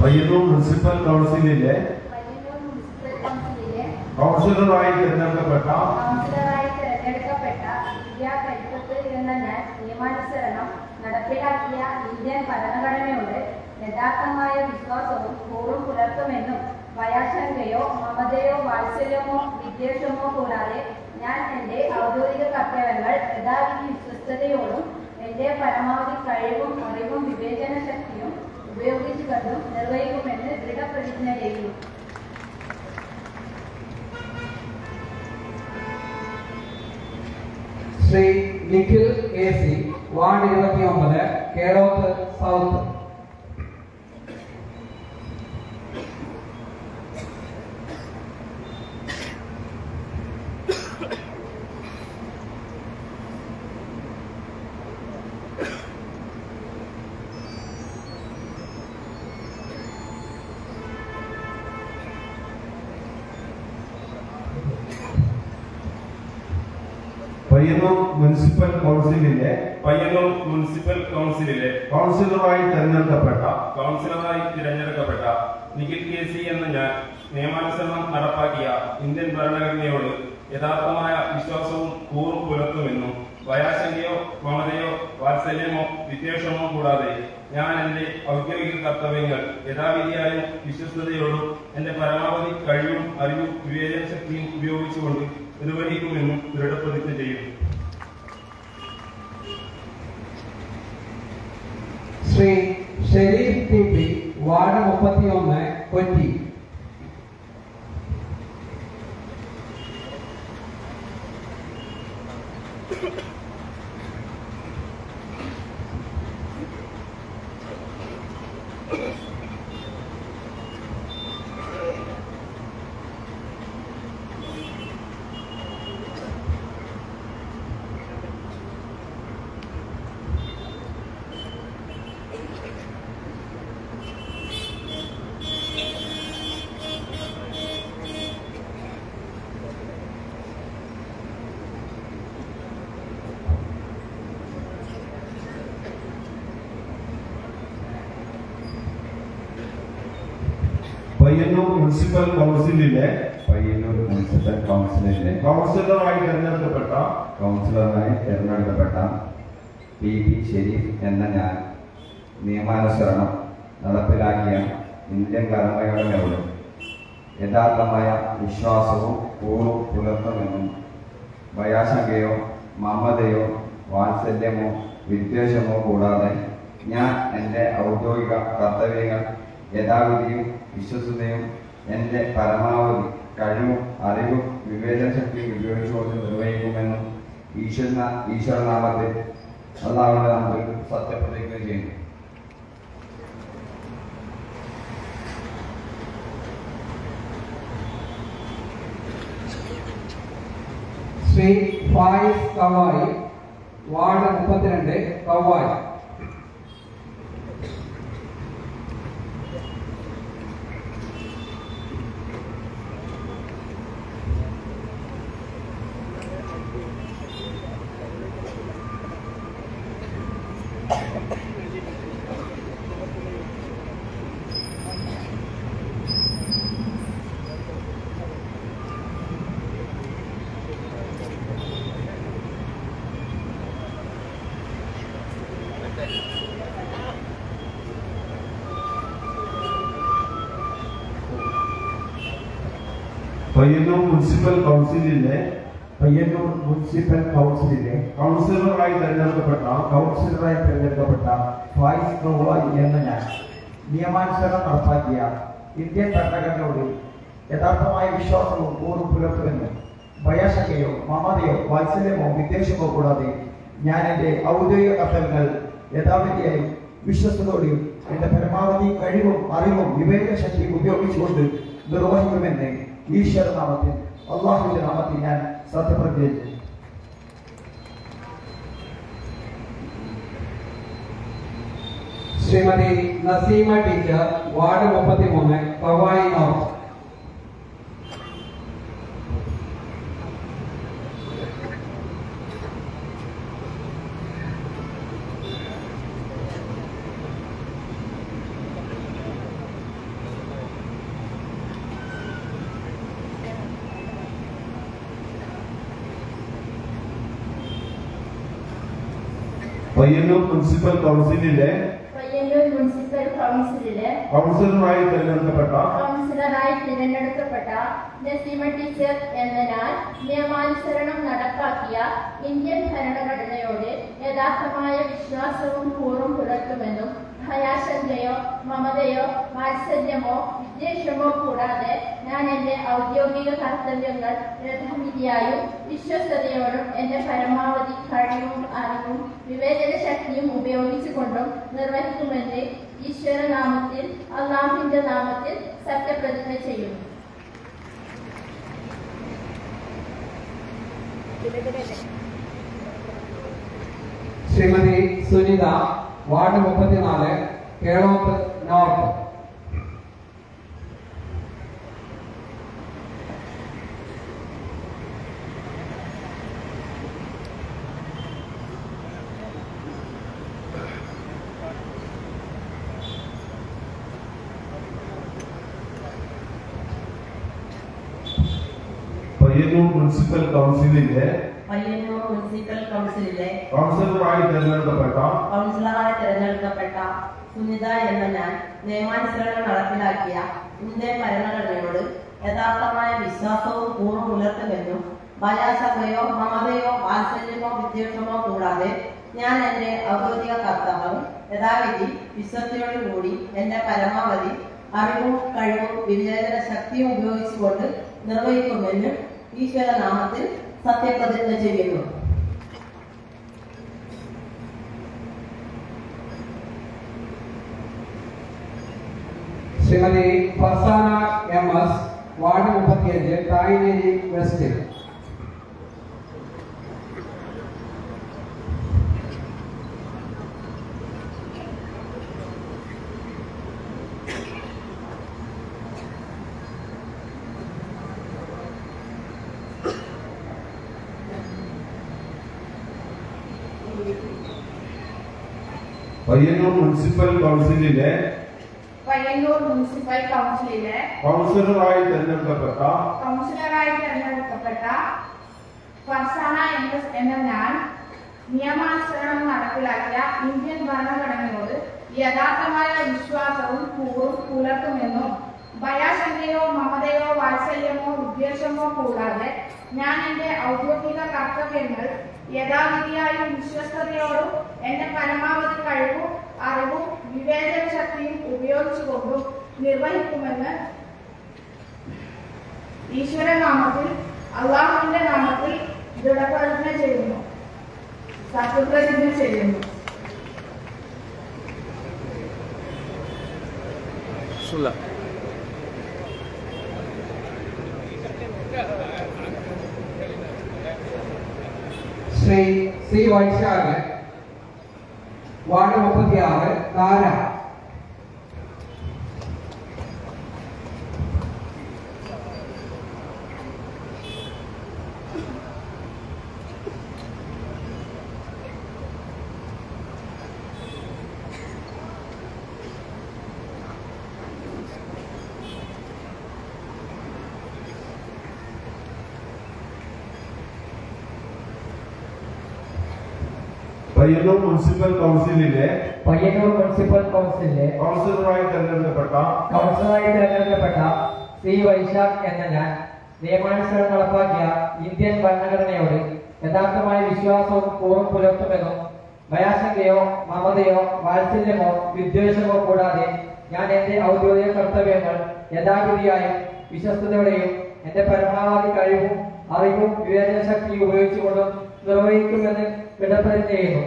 പയ്യന്നൂർ മുനിസിപ്പൽ കൗൺസിലിലെ കൗൺസിലറായി തിരഞ്ഞെടുക്കപ്പെട്ട ദിവ്യ കരിപ്പത്ത് എന്ന ഞാൻ നിയമാനുസരണം നടപ്പിലാക്കിയ ഇന്ത്യൻ ഭരണഘടനയോട് യഥാർത്ഥമായ വിശ്വാസവും കൂറും പുലർത്തുമെന്നും ഭയാശങ്കയോ മമതയോ വാത്സല്യമോ വിദ്വേഷമോ കൂടാതെ ഞാൻ എൻ്റെ ഔദ്യോഗിക കർത്തവ്യങ്ങൾ യഥാവിധി വിശ്വസ്തയോടും എൻ്റെ പരമാവധി കഴിവും അറിവും വിവേചന ശക്തിയും ഉപയോഗിച്ചുകൊണ്ടും നിർവഹിക്കുമെന്ന് ദൃഢപ്രതിജ്ഞ ചെയ്യുന്നു. Shri Nikhil AC, ward 29, Keloth South. Payyanur municipal കൗൺസിലിലെ കൗൺസിലറായി തിരഞ്ഞെടുക്കപ്പെട്ട നിഖിൽ KC എന്ന ഞാൻ നിയമാനുസരണം നടപ്പാക്കിയ ഇന്ത്യൻ ഭരണഘടനയോട് യഥാർത്ഥമായ വിശ്വാസവും കൂറും പുലർത്തുമെന്നും ഭയാശങ്കയോ മമതയോ വാത്സല്യമോ വിദ്വേഷമോ കൂടാതെ ഞാൻ എൻ്റെ ഔദ്യോഗിക കർത്തവ്യങ്ങൾ യഥാവിധിയായും വിശ്വസ്തയോടും എൻ്റെ പരമാവധി കഴിവും അറിവും വിവേചന ശക്തിയും ഉപയോഗിച്ചുകൊണ്ട് നിർവഹിക്കുമെന്നും ദൃഢപ്രതിജ്ഞ ചെയ്യുന്നു. Shri Sherif TP, ward 31, Kochi. Payyanur municipal കൗൺസിലിലെ കൗൺസിലറായി തിരഞ്ഞെടുക്കപ്പെട്ട പി ഷെരീഫ് എന്ന ഞാൻ നിയമാനുസരണം നടപ്പിലാക്കിയ ഇന്ത്യൻ ഭരണഘടനയോട് യഥാർത്ഥമായ വിശ്വാസവും കൂറും പുലർത്തുമെന്നും ഭയാശങ്കയോ മമതയോ വാത്സല്യമോ വിദ്വേഷമോ കൂടാതെ ഞാൻ എൻ്റെ ഔദ്യോഗിക കർത്തവ്യങ്ങൾ യഥാവിധിയും വിശ്വസ്തയും എൻ്റെ പരമാവധി കഴിവും അറിവും വിവേചനശക്തിയും ഉപയോഗിച്ചുകൊണ്ട് നിർവഹിക്കുമെന്നും ഈശ്വരനാമത്തിൽ അല്ലാഹുവിന്റെ നാമത്തിൽ സത്യപ്രതിജ്ഞ ചെയ്യുന്നു. ശ്രീ ഫായിസ് കവായി, വാർഡ് 32, കവായി. പയ്യന്നൂർ മുനിസിപ്പൽ കൗൺസിലിലെ കൗൺസിലറായി തിരഞ്ഞെടുക്കപ്പെട്ട ഫായിസ് കവായി എന്ന ഞാൻ നിയമാനുസരണം നടപ്പാക്കിയ ഇന്ത്യൻ ഭരണഘടനയോട് യഥാർത്ഥമായ വിശ്വാസവും കൂറും പുലർത്തുമെന്നും ഭയാശങ്കയോ മമതയോ വാത്സല്യമോ വിദ്വേഷമോ കൂടാതെ ഞാൻ എൻ്റെ ഔദ്യോഗിക കർത്തവ്യങ്ങൾ യഥാവിധിയായും വിശ്വസ്തയോടെയും എൻ്റെ പരമാവധി കഴിവും അറിവും വിവേകശക്തിയും ഉപയോഗിച്ചുകൊണ്ട് നിർവഹിക്കുമെന്ന് ഈശ്വരനാമത്തിൽ അള്ളാഹുവിന്റെ നാമത്തിൽ ഞാൻ സത്യപ്രതിജ്ഞ ചെയ്യുന്നു. Shrimati Naseema teacher, ward 33, Kavayi North. Payyanur municipal കൗൺസിലിലെ കൗൺസിലറായി തിരഞ്ഞെടുക്കപ്പെട്ട നസീമ ടീച്ചർ എന്ന ഞാൻ നിയമാനുസരണം നടപ്പാക്കിയ ഇന്ത്യൻ ഭരണഘടനയോട് യഥാർത്ഥമായ വിശ്വാസവും കൂറും പുലർത്തുമെന്നും ഭയാശങ്കയോ മമതയോ വാത്സല്യമോ വിദ്വേഷമോ കൂടാതെ ഞാൻ എൻ്റെ ഔദ്യോഗിക കർത്തവ്യങ്ങൾ യഥാവിധിയായും വിശ്വസ്തയോടും എൻ്റെ പരമാവധി കഴിവും അറിവും വിവേചനശക്തിയും ഉപയോഗിച്ചുകൊണ്ടും നിർവഹിക്കുമെന്ന് ഈശ്വരനാമത്തിൽ അള്ളാഹുവിന്റെ നാമത്തിൽ സത്യപ്രതിജ്ഞ ചെയ്യുന്നു. Shrimati Sunitha, ward 34, Keloth North. Payyanur municipal കൗൺസിലിലെ കൗൺസിലറായി തിരഞ്ഞെടുക്കപ്പെട്ട സുനിത എന്ന ഞാൻ നിയമാനുസരണം നടപ്പിലാക്കിയ ഇന്ത്യൻ ഭരണഘടനയോട് യഥാർത്ഥമായ വിശ്വാസവും കൂറും പുലർത്തുമെന്നും ഭയാശങ്കയോ മമതയോ വാത്സല്യമോ വിദ്വേഷമോ കൂടാതെ ഞാൻ എൻ്റെ ഔദ്യോഗിക കർത്തവ്യം യഥാവിധി വിശ്വസ്തയോടും കൂടി എൻ്റെ പരമാവധി അറിവും കഴിവും വിവേചന ശക്തിയും ഉപയോഗിച്ചുകൊണ്ട് നിർവഹിക്കുമെന്ന് ഈശ്വരനാമത്തിൽ സത്യപ്രതിജ്ഞ ചെയ്യുന്നു. Shrimati Farsana MS, ward 35, Thayineri West. Payyanur municipal കൗൺസിലിലെ പയ്യന്നൂർ മുനിസിപ്പൽ കൗൺസിലിലെ കൗൺസിലറായി തെരഞ്ഞെടുക്കപ്പെട്ട ഫർസാന എന്ന ഞാൻ നിയമാനുസരണം നടപ്പിലാക്കിയ ഇന്ത്യൻ ഭരണഘടനയോട് യഥാർത്ഥമായ വിശ്വാസവും കൂറും പുലർത്തുമെന്നും ഭയാശങ്കയോ മമതയോ വാത്സല്യമോ വിദ്വേഷമോ കൂടാതെ ഞാൻ എന്റെ ഔദ്യോഗിക കർത്തവ്യങ്ങൾ യഥാവിധിയായും വിശ്വസ്തയോടും എന്റെ പരമാവധി കഴിവും അറിവും വിവേചന ശക്തിയും ഉപയോഗിച്ചുകൊണ്ടും നിർവഹിക്കുമെന്ന് ഈശ്വരനാമത്തിൽ അള്ളാഹുവിന്റെ നാമത്തിൽ ദൃഢപ്രതിജ്ഞ ചെയ്യുന്നു, സത്യപ്രതിജ്ഞ ചെയ്യുന്നു. ശ്രീ സി വൈശാഖ്, വാർഡ് 36, താര. പയ്യന്നൂർ മുനിസിപ്പൽ കൗൺസിലിലെ കൗൺസിലറായി തെരഞ്ഞെടുക്കപ്പെട്ട ശ്രീ വൈശാഖ് എന്ന ഞാൻ നിയമാനുസരണം നടപ്പാക്കിയ ഇന്ത്യൻ ഭരണഘടനയോട് യഥാർത്ഥമായ വിശ്വാസവും കൂറും പുലർത്തുമെന്നും ഭയാശങ്കയോ മമതയോ വാത്സല്യമോ വിദ്വേഷമോ കൂടാതെ ഞാൻ എന്റെ ഔദ്യോഗിക കർത്തവ്യങ്ങൾ യഥാവിധിയായും വിശ്വസ്തയോടെയും എന്റെ പരമാവധി കഴിവും അറിവും വിവേചന ശക്തിയും ഉപയോഗിച്ചുകൊണ്ടും നിർവഹിക്കുമെന്ന് ദൃഢപ്രതിജ്ഞ ചെയ്യുന്നു.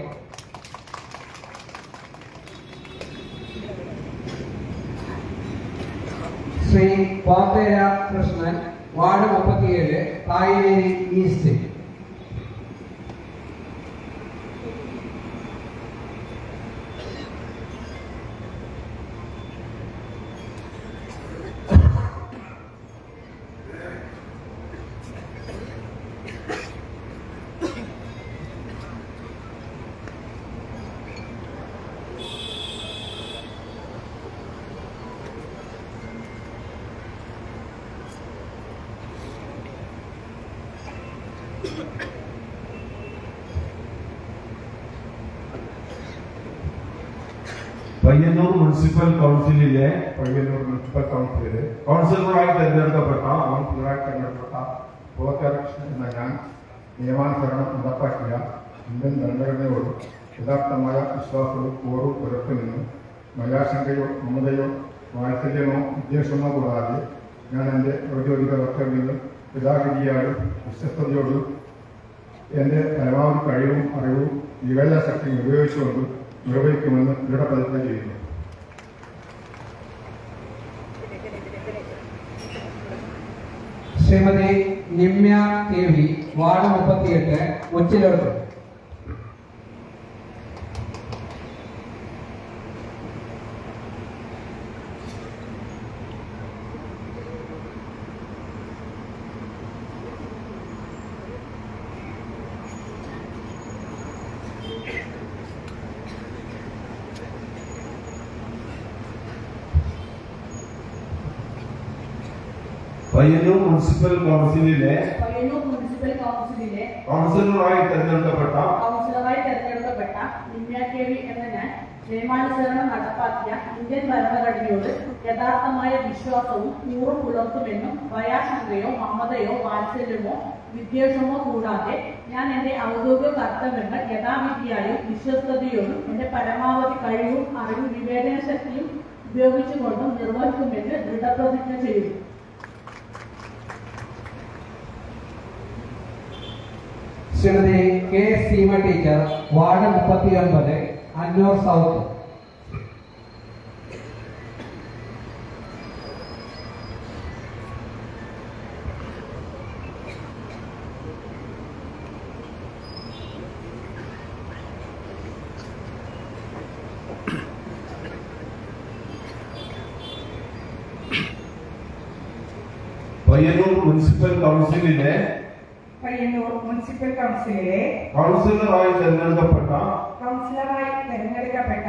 Shri Pathera Krishnan, ward 37, Thayileri East. Payyanur municipal കൗൺസിലിലെ കൗൺസിലറായി തെരഞ്ഞെടുക്കപ്പെട്ട ഗോപാലകൃഷ്ണൻ എന്ന ഞാൻ നിയമാനുസരണം നടപ്പാക്കിയ ഇന്ത്യൻ ഭരണഘടനയോട് യഥാർത്ഥമായ വിശ്വാസവും കൂറും പുലർത്തുമെന്നും ഭയാശങ്കയോ മമതയോ വാത്സല്യമോ വിദ്വേഷമോ കൂടാതെ ഞാൻ എൻ്റെ ഔദ്യോഗിക കർത്തവ്യങ്ങൾ യഥാവിധിയായും വിശ്വസ്തയോടും എൻ്റെ പരമാവധി കഴിവും അറിവും വിവേചന ശക്തിയും ഉപയോഗിച്ചുകൊണ്ട് നിർവഹിക്കുമെന്ന് ദൃഢപ്രതിജ്ഞ ചെയ്യുന്നു. Shrimati Nimya KV, ward 38, Uchilottu. Payyanur municipal കൗൺസിലിലെ കൗൺസിലറായി തെരഞ്ഞെടുക്കപ്പെട്ട നിമ്യ KV എന്ന ഞാൻ നിയമാനുസരണം നടപ്പാക്കിയ ഇന്ത്യൻ ഭരണഘടനയോട് യഥാർത്ഥമായ വിശ്വാസവും കൂറും പുലർത്തുമെന്നും ഭയാശങ്കയോ മമതയോ വാത്സല്യമോ വിദ്വേഷമോ കൂടാതെ ഞാൻ എന്റെ ഔദ്യോഗിക കർത്തവ്യങ്ങൾ യഥാവിധിയായും വിശ്വസ്തയോടും എന്റെ പരമാവധി കഴിവും അറിവും വിവേചന ശക്തിയും ഉപയോഗിച്ചുകൊണ്ടും നിർവഹിക്കുമെന്ന് ദൃഢപ്രതിജ്ഞ ചെയ്യുന്നു. Shrimati K Seema teacher, ward 39, അന്നൂർ സൗത്ത്. പയ്യന്നൂർ മുനിസിപ്പൽ കൗൺസിലിലെ കൗൺസിലറായി തെരഞ്ഞെടുക്കപ്പെട്ട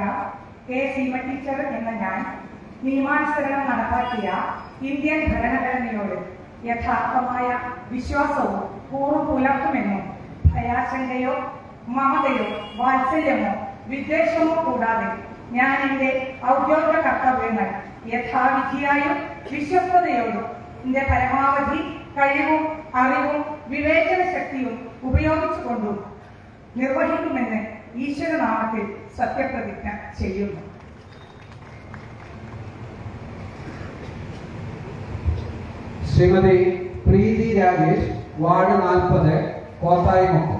കെ സീമ ടീച്ചർ എന്ന ഞാൻ നിയമാനുസരണം നടപ്പാക്കിയ ഇന്ത്യൻ ഭരണഘടനയോട് യഥാർത്ഥമായ വിശ്വാസവും കൂറും പുലർത്തുമെന്നും ഭയാശങ്കയോ മമതയോ വാത്സല്യമോ വിദ്വേഷമോ കൂടാതെ ഞാൻ എന്റെ ഔദ്യോഗിക കർത്തവ്യങ്ങൾ യഥാവിധിയായും വിശ്വസ്തയോടും എന്റെ പരമാവധി കഴിവും അറിവും വിവേചന ശക്തിയും ഉപയോഗിച്ചുകൊണ്ടും നിർവഹിക്കുമെന്ന് ഈശ്വരനാമത്തിൽ സത്യപ്രതിജ്ഞ ചെയ്യുന്നു. ശ്രീമതി പ്രീതി രാജേഷ്, വാർഡ് 40, കോത്തായിമുക്ക്.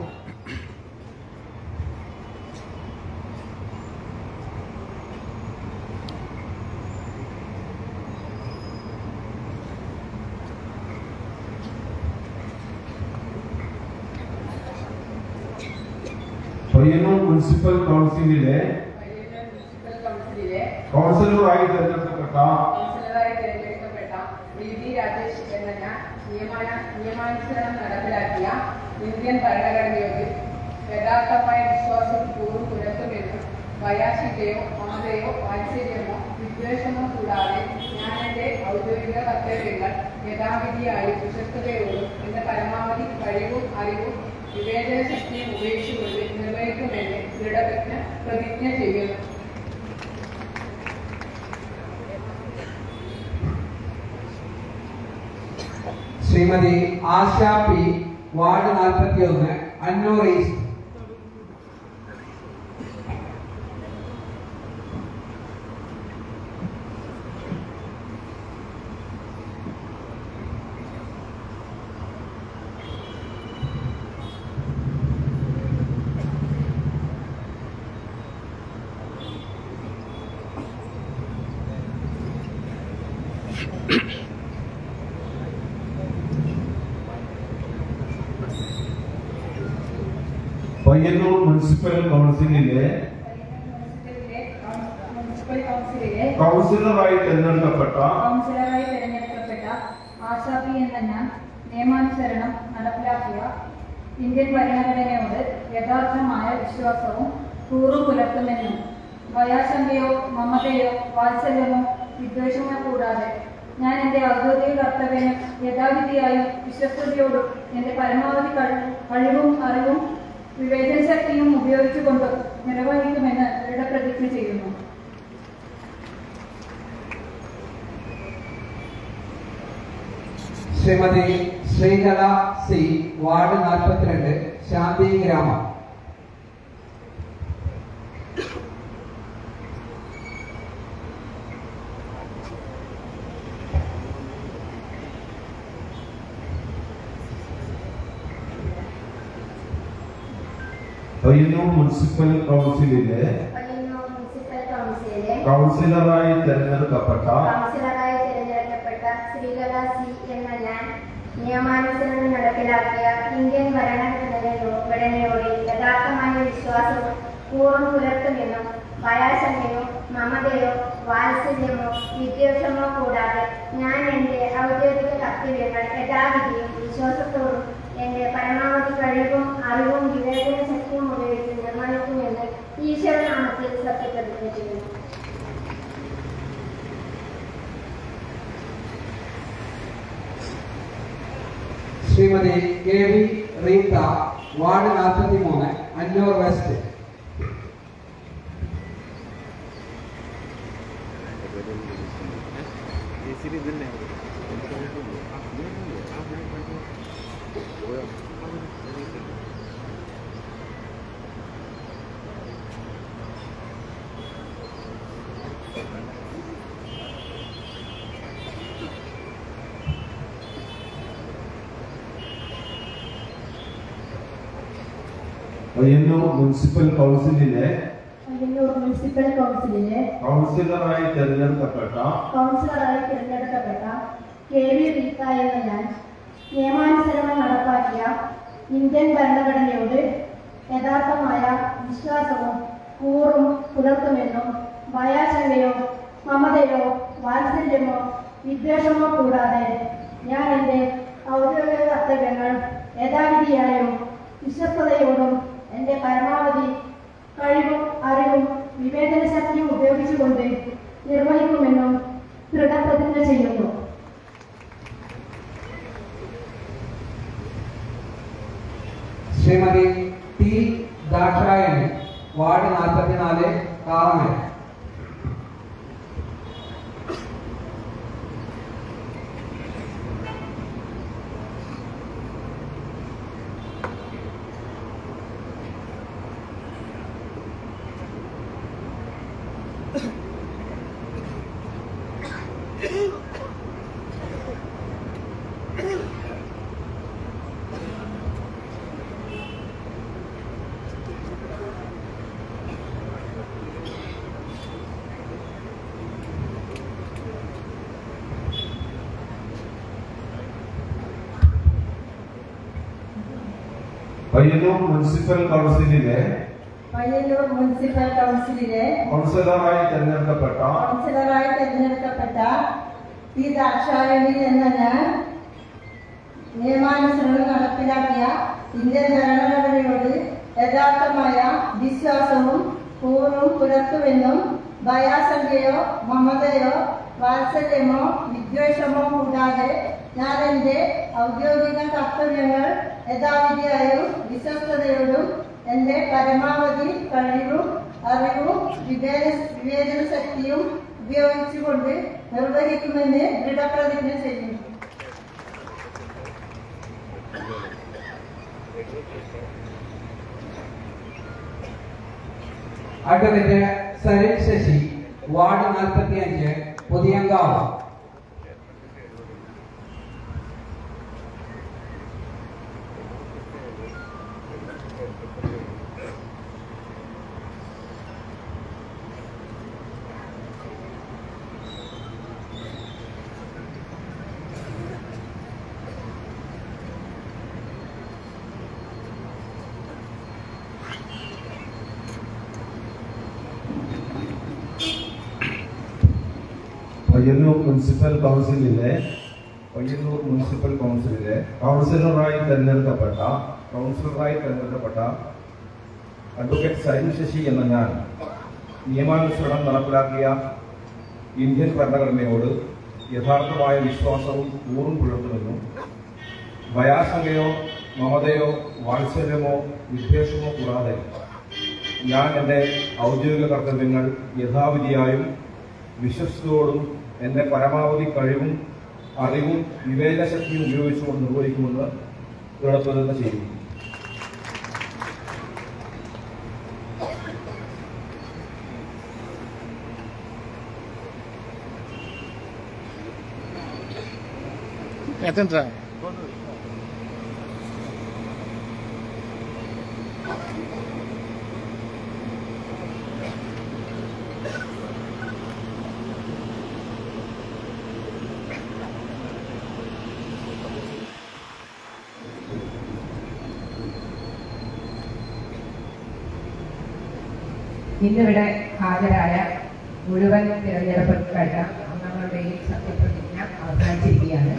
പയ്യന്നൂർ മുനിസിപ്പൽ കൗൺസിലിലെ കൗൺസിലറായി തെരഞ്ഞെടുക്കപ്പെട്ട പ്രീതി രാജേഷ് എന്ന ഞാൻ നിയമാനുസരണം നടപ്പിലാക്കിയ ഇന്ത്യൻ ഭരണഘടനയോട് യഥാർത്ഥമായ വിശ്വാസവും കൂറും പുലർത്തുമെന്നും ഭയാശങ്കയോ മമതയോ വാത്സല്യമോ വിദ്വേഷമോ കൂടാതെ ഞാൻ എന്റെ ഔദ്യോഗിക കർത്തവ്യങ്ങൾ യഥാവിധിയായി വിശ്വസ്തയോടും എന്റെ പരമാവധി കഴിവും അറിവും വിവേചന ശക്തിയും ഉപയോഗിച്ചുകൊണ്ട് നിർവഹിക്കുമെന്ന് പ്രതിജ്ഞ ചെയ്യുന്നു. ശ്രീമതി ആശ പി, വാർഡ് 41, അന്നൂർ ഈസ്റ്റ്. പയ്യന്നൂർ മുനിസിപ്പൽ കൗൺസിലിലെ കൗൺസിലറായി തെരഞ്ഞെടുക്കപ്പെട്ട ആശാ പി എന്ന ഞാൻ നിയമാനുസരണം നടപ്പിലാക്കിയ ഇന്ത്യൻ ഭരണഘടനയോട് യഥാർത്ഥമായ വിശ്വാസവും കൂറും പുലർത്തുമെന്നും ഭയാശങ്കയോ മമതയോ വാത്സല്യമോ വിദ്വേഷമോ കൂടാതെ ഞാൻ എന്റെ ഔദ്യോഗിക കർത്തവ്യങ്ങൾ യഥാവിധിയായും വിശ്വസ്തയോടും എന്റെ പരമാവധി കഴിവും അറിവും വിവേചന ശക്തിയും ഉപയോഗിച്ചുകൊണ്ട് നിർവഹിക്കുമെന്ന് ദൃഢപ്രതിജ്ഞ ചെയ്യുന്നു. ശ്രീമതി ശ്രീകല സി, വാർഡ് 42, ശാന്തി ഗ്രാമം. പയ്യന്നൂർ മുനിസിപ്പൽ കൗൺസിലിലെ കൗൺസിലറായി തെരഞ്ഞെടുക്കപ്പെട്ട ശ്രീകല സി എന്ന ഞാൻ നിയമാനുസരണം നടപ്പിലാക്കിയ ഇന്ത്യൻ ഭരണഘടനയോട് യഥാർത്ഥമായ വിശ്വാസവും കൂറും പുലർത്തുമെന്നും ഭയാശങ്കയോ മമതയോ വാത്സല്യമോ വിദ്വേഷമോ കൂടാതെ ഞാൻ എന്റെ ഔദ്യോഗിക കർത്തവ്യങ്ങൾ യഥാവിധിയും വിശ്വാസത്തോടും എന്റെ പരമാവധി കഴിവും അറിവും വിവേചന ശക്തിയും ഉപയോഗിച്ച് നിർവഹിക്കുമെന്ന് ഈശ്വരനാമത്തിൽ സത്യപ്രതിജ്ഞ ചെയ്യുന്നു. Shrimati K V Reetha, ward 43, Annur west. Payyanur municipal കൗൺസിലിലെ കൗൺസിലറായി തെരഞ്ഞെടുക്കപ്പെട്ട കെ വി റീത്ത എന്ന ഞാൻ നിയമാനുസരണം നടപ്പാക്കിയ ഇന്ത്യൻ ഭരണഘടനയോട് യഥാർത്ഥമായ വിശ്വാസവും കൂറും പുലർത്തുമെന്നും ഭയാശങ്കയോ മമതയോ വാത്സല്യമോ വിദ്വേഷമോ കൂടാതെ ഞാൻ എന്റെ ഔദ്യോഗിക കർത്തവ്യങ്ങൾ യഥാവിധിയായും വിശ്വസ്തയോടും എന്റെ പരമാവധി കഴിവും അറിവും വിവേചന ശക്തിയും ഉപയോഗിച്ചുകൊണ്ട് നിർവഹിക്കുമെന്നും 4 കാറമേൽ. പയ്യന്നൂർ മുനിസിപ്പൽ കൗൺസിലിലെ പയ്യന്നൂർ മുനിസിപ്പൽ കൗൺസിലിലെ കൗൺസിലറായി തെരഞ്ഞെടുക്കപ്പെട്ട പി ദാക്ഷായണി എന്ന ഞാൻ നിയമാനുസരണം നടപ്പിലാക്കിയ ഇന്ത്യൻ ഭരണഘടനയോട് യഥാർത്ഥമായ വിശ്വാസവും കൂറും പുലർത്തുമെന്നും ഭയാശങ്കയോ മമതയോ വാത്സല്യമോ വിദ്വേഷമോ കൂടാതെ ഞാൻ എൻ്റെ ഔദ്യോഗിക കർത്തവ്യങ്ങൾ യഥാവിധിയായും വിശ്വസ്തയോടും എൻ്റെ പരമാവധി കഴിവും അറിവും വിവേചന ശക്തിയും ഉപയോഗിച്ചുകൊണ്ട് നിർവഹിക്കുമെന്ന് ദൃഢപ്രതിജ്ഞ ചെയ്യുന്നു. Advocate Sarin Sasi, ward 45, Puthiyankavu. Payyanur municipal കൗൺസിലിലെ കൗൺസിലറായി തെരഞ്ഞെടുക്കപ്പെട്ട അഡ്വക്കേറ്റ് സരിൻ ശശി എന്ന ഞാൻ നിയമാനുസരണം നടപ്പിലാക്കിയ ഇന്ത്യൻ ഭരണഘടനയോട് യഥാർത്ഥമായ വിശ്വാസവും കൂറും പുലർത്തുമെന്നും ഭയാശങ്കയോ മമതയോ വാത്സല്യമോ വിദ്വേഷമോ കൂടാതെ ഞാൻ എൻ്റെ ഔദ്യോഗിക കർത്തവ്യങ്ങൾ യഥാവിധിയായും വിശ്വസ്തയോടും എൻ്റെ പരമാവധി കഴിവും അറിവും വിവേചനശക്തിയും ഉപയോഗിച്ചുകൊണ്ട് നിർവഹിക്കുമെന്ന് ദൃഢപ്രതിജ്ഞ ചെയ്യുന്നു. ഇന്നിവിടെ ഹാജരായ മുഴുവൻ തിരഞ്ഞെടുക്കപ്പെട്ട അംഗങ്ങളുടെയും സത്യപ്രതിജ്ഞ അവസാനിച്ചിരിക്കുകയാണ്.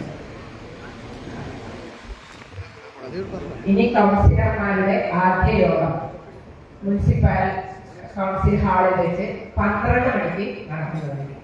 ഇനി കൗൺസിലർമാരുടെ ആദ്യ യോഗം മുനിസിപ്പൽ കൗൺസിൽ ഹാളിൽ വെച്ച് 12 മണിക്ക് നടക്കുന്നതായിരിക്കും.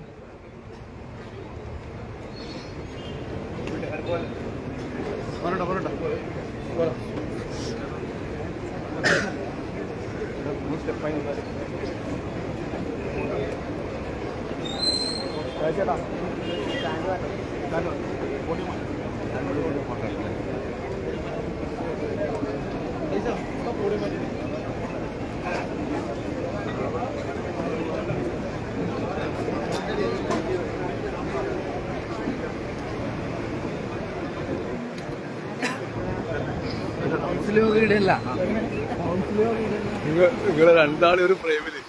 നിങ്ങളെ രണ്ടാളും ഒരു പ്രേമില്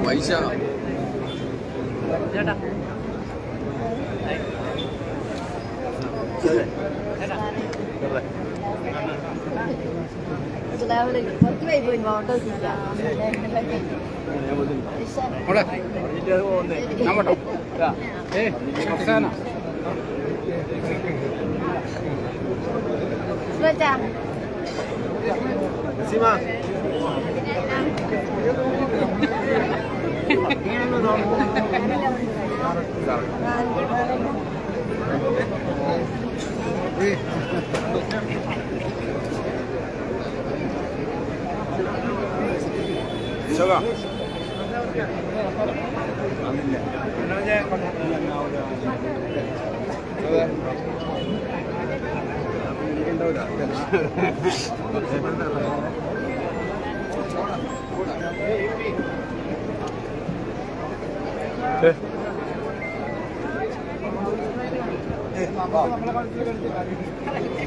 പൈസ പുറത്ത് പോയി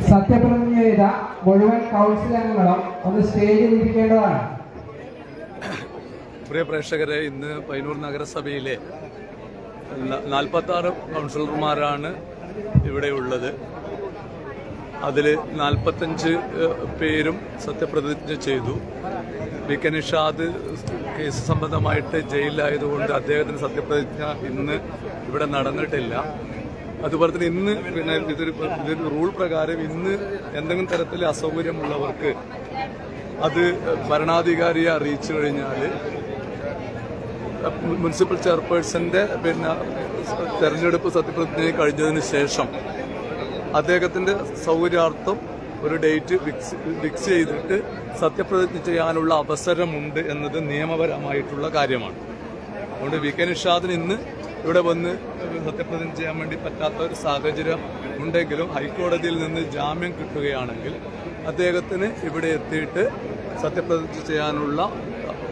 സത്യപ്രതിജ്ഞ ചെയ്ത മുഴുവൻ കൗൺസിൽ അംഗങ്ങളും ഒന്ന് സ്റ്റേജിൽ ഇരിക്കേണ്ടതാണ്. പ്രിയ പ്രേക്ഷകരെ, ഇന്ന് പയ്യന്നൂർ നഗരസഭയിലെ 46 കൗൺസിലർമാരാണ് ഇവിടെ ഉള്ളത്. അതിൽ 45 പേരും സത്യപ്രതിജ്ഞ ചെയ്തു. വി കെ നിഷാദ് കേസ് സംബന്ധമായിട്ട് ജയിലിലായതുകൊണ്ട് അദ്ദേഹത്തിന് സത്യപ്രതിജ്ഞ ഇന്ന് ഇവിടെ നടന്നിട്ടില്ല. അതുപോലെ തന്നെ ഇന്ന് പിന്നെ ഇതൊരു റൂൾ പ്രകാരം ഇന്ന് എന്തെങ്കിലും തരത്തിൽ അസൗകര്യമുള്ളവർക്ക് അത് ഭരണാധികാരിയെ അറിയിച്ചു കഴിഞ്ഞാൽ മുനിസിപ്പൽ ചെയർപേഴ്സന്റെ പിന്നെ തെരഞ്ഞെടുപ്പ് സത്യപ്രതിജ്ഞ കഴിഞ്ഞതിന് ശേഷം അദ്ദേഹത്തിന്റെ സൗകര്യാർത്ഥം ഒരു ഡേറ്റ് ഫിക്സ് ചെയ്തിട്ട് സത്യപ്രതിജ്ഞ ചെയ്യാനുള്ള അവസരമുണ്ട് എന്നത് നിയമപരമായിട്ടുള്ള കാര്യമാണ്. അതുകൊണ്ട് വി കെ നിഷാദിന് ഇന്ന് ഇവിടെ വന്ന് സത്യപ്രതിജ്ഞ ചെയ്യാൻ വേണ്ടി പറ്റാത്ത ഒരു സാഹചര്യം ഉണ്ടെങ്കിലും ഹൈക്കോടതിയിൽ നിന്ന് ജാമ്യം കിട്ടുകയാണെങ്കിൽ അദ്ദേഹത്തിന് ഇവിടെ എത്തിയിട്ട് സത്യപ്രതിജ്ഞ ചെയ്യാനുള്ള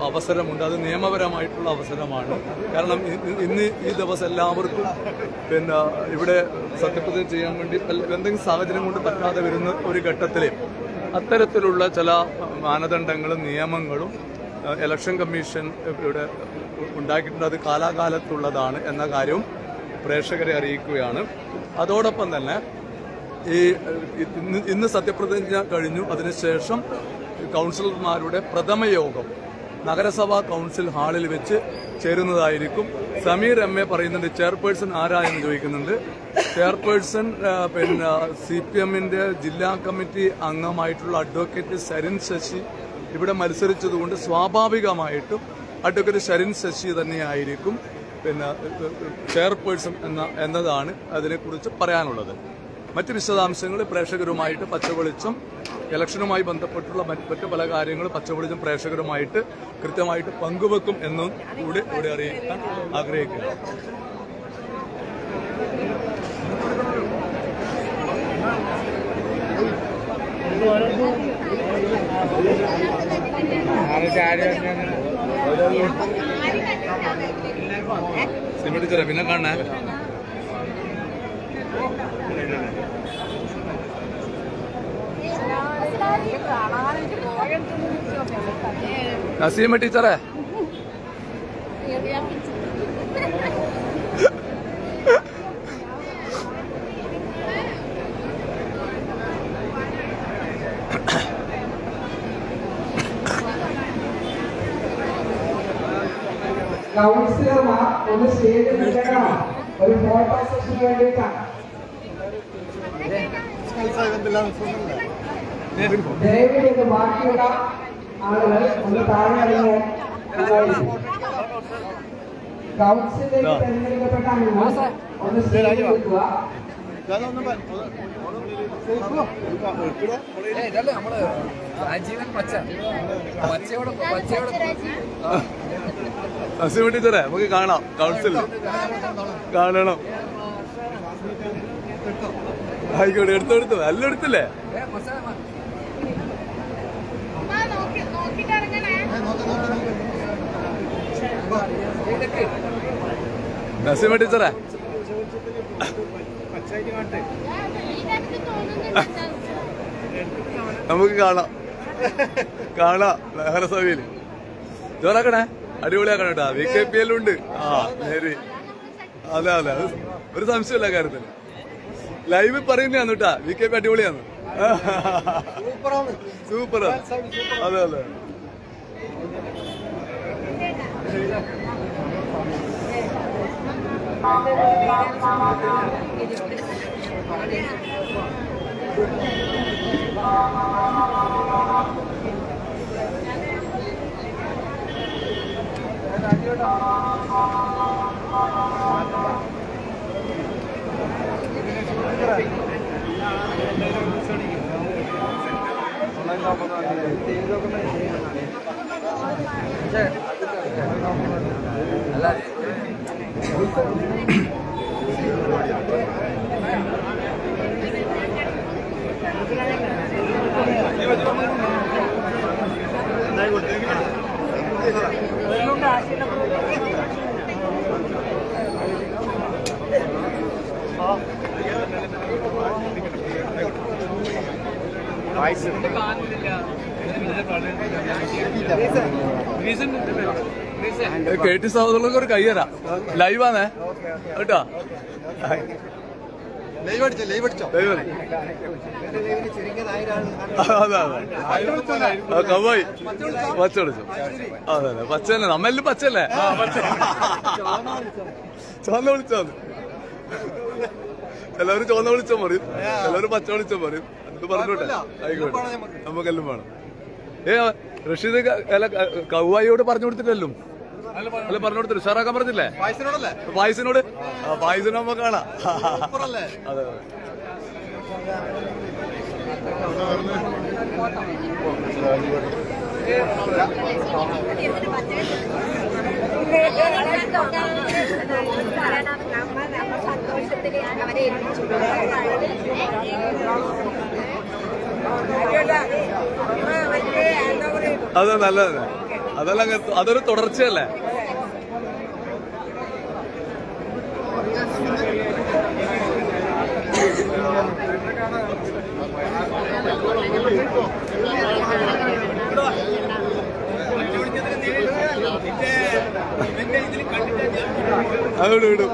അവസരമുണ്ട്. അത് നിയമപരമായിട്ടുള്ള അവസരമാണ്. കാരണം ഇന്ന് ഈ ദിവസം എല്ലാവർക്കും പിന്നെ ഇവിടെ സത്യപ്രതിജ്ഞ ചെയ്യാൻ വേണ്ടി എന്തെങ്കിലും സാഹചര്യം കൊണ്ട് പറ്റാതെ വരുന്ന ഒരു ഘട്ടത്തിൽ അത്തരത്തിലുള്ള ചില മാനദണ്ഡങ്ങളും നിയമങ്ങളും ഇലക്ഷൻ കമ്മീഷൻ ഇവിടെ ഉണ്ടാക്കിയിട്ടുണ്ട്. അത് കാലാകാലത്തുള്ളതാണ് എന്ന കാര്യവും പ്രേക്ഷകരെ അറിയിക്കുകയാണ്. അതോടൊപ്പം തന്നെ ഇന്ന് സത്യപ്രതിജ്ഞ കഴിഞ്ഞു. അതിനുശേഷം കൗൺസിലർമാരുടെ പ്രഥമ യോഗം നഗരസഭാ കൗൺസിൽ ഹാളിൽ വെച്ച് ചേരുന്നതായിരിക്കും. സമീർ എം എ പറയുന്നുണ്ട് ചെയർപേഴ്സൺ ആരാ എന്ന് ചോദിക്കുന്നുണ്ട്. ചെയർപേഴ്സൺ പിന്നെ CPM-ന്റെ ജില്ലാ കമ്മിറ്റി അംഗമായിട്ടുള്ള അഡ്വക്കേറ്റ് സരിൻ ശശി ഇവിടെ മത്സരിച്ചതുകൊണ്ട് സ്വാഭാവികമായിട്ടും അഡ്വക്കേറ്റ് സരിൻ ശശി തന്നെയായിരിക്കും പിന്നെ ചെയർപേഴ്സൺ എന്നതാണ് അതിനെക്കുറിച്ച് പറയാനുള്ളത്. മറ്റ് വിശദാംശങ്ങൾ പ്രേക്ഷകരുമായിട്ട് പച്ചവെളിച്ചം ഇലക്ഷനുമായി ബന്ധപ്പെട്ടുള്ള മറ്റു പല കാര്യങ്ങളും പച്ചവെളിച്ചം പ്രേക്ഷകരുമായിട്ട് കൃത്യമായിട്ട് പങ്കുവെക്കും എന്നും കൂടി ഇവിടെ അറിയിക്കാൻ ആഗ്രഹിക്കുന്നു. സിമി പിന്നെ കാണേ നസീമ ടീച്ചറെ കൗൺസിലർമാർ ഒന്ന് സ്റ്റേജിൽ നിൽക്കണം. ഒരു ഫോട്ടോ സെഷന് വേണ്ടിയിട്ടാണ്. ദയവിൽ ഇത് ബാക്കിയുള്ള ആളുകൾ ഒന്ന് താഴെ ഇറങ്ങാൻ കൗൺസിലേക്ക് തെരഞ്ഞെടുക്കപ്പെട്ട അംഗങ്ങൾ ഒന്ന് സ്റ്റേജിൽ നിൽക്കുക. നസീമ ടീച്ചറെ നമുക്ക് കാണാം. കൗൺസിൽ കാണണം. ആയിക്കോട്ടെ, എടുത്തെടുത്തു. എല്ലാം എടുത്തില്ലേ? നസീമ ടീച്ചറെ നമുക്ക് കാണാം നഗരസഭയിൽ ജോറാക്കണേ. അടിപൊളിയാക്കണം കേട്ടാ. VKPL ഉണ്ട്. ആ നേരി. അതെ ഒരു സംശയമില്ല കാര്യത്തിൽ. ലൈവ് പറയുന്നതാണ് കേട്ടാ. VKP അടിപൊളിയാണ്. സൂപ്പറാണ്. അതെ KT സഹോദരങ്ങൾക്ക് ഒരു കയ്യറ ലൈവാണേ കേട്ടോ. കവായി പച്ച വിളിച്ചു. അതെ അതെ പച്ചല്ലേ, നമ്മളിൽ പച്ചല്ലേ, ചുവന്ന വിളിച്ചോ. എല്ലാവരും ചുവന്ന വിളിച്ചോ പറയും, എല്ലാവരും പച്ച വിളിച്ചോ പറയും. അത് പറഞ്ഞോട്ടെ, ആയിക്കോട്ടെ, നമുക്കെല്ലാം വേണം. റഷീദ് അല്ല കവായിയോട് പറഞ്ഞു കൊടുത്തിട്ടല്ലോ, അല്ല പറഞ്ഞു കൊടുത്തില്ല, ഉഷാറാക്കാൻ പറഞ്ഞില്ലേ പായസിനോട്. പായസിന് നമുക്ക് കാണാം. അതെ അതെ നല്ലതന്നെ, അതെല്ലാം അതൊരു തുടർച്ചയല്ലേ. അതോട് വിടും.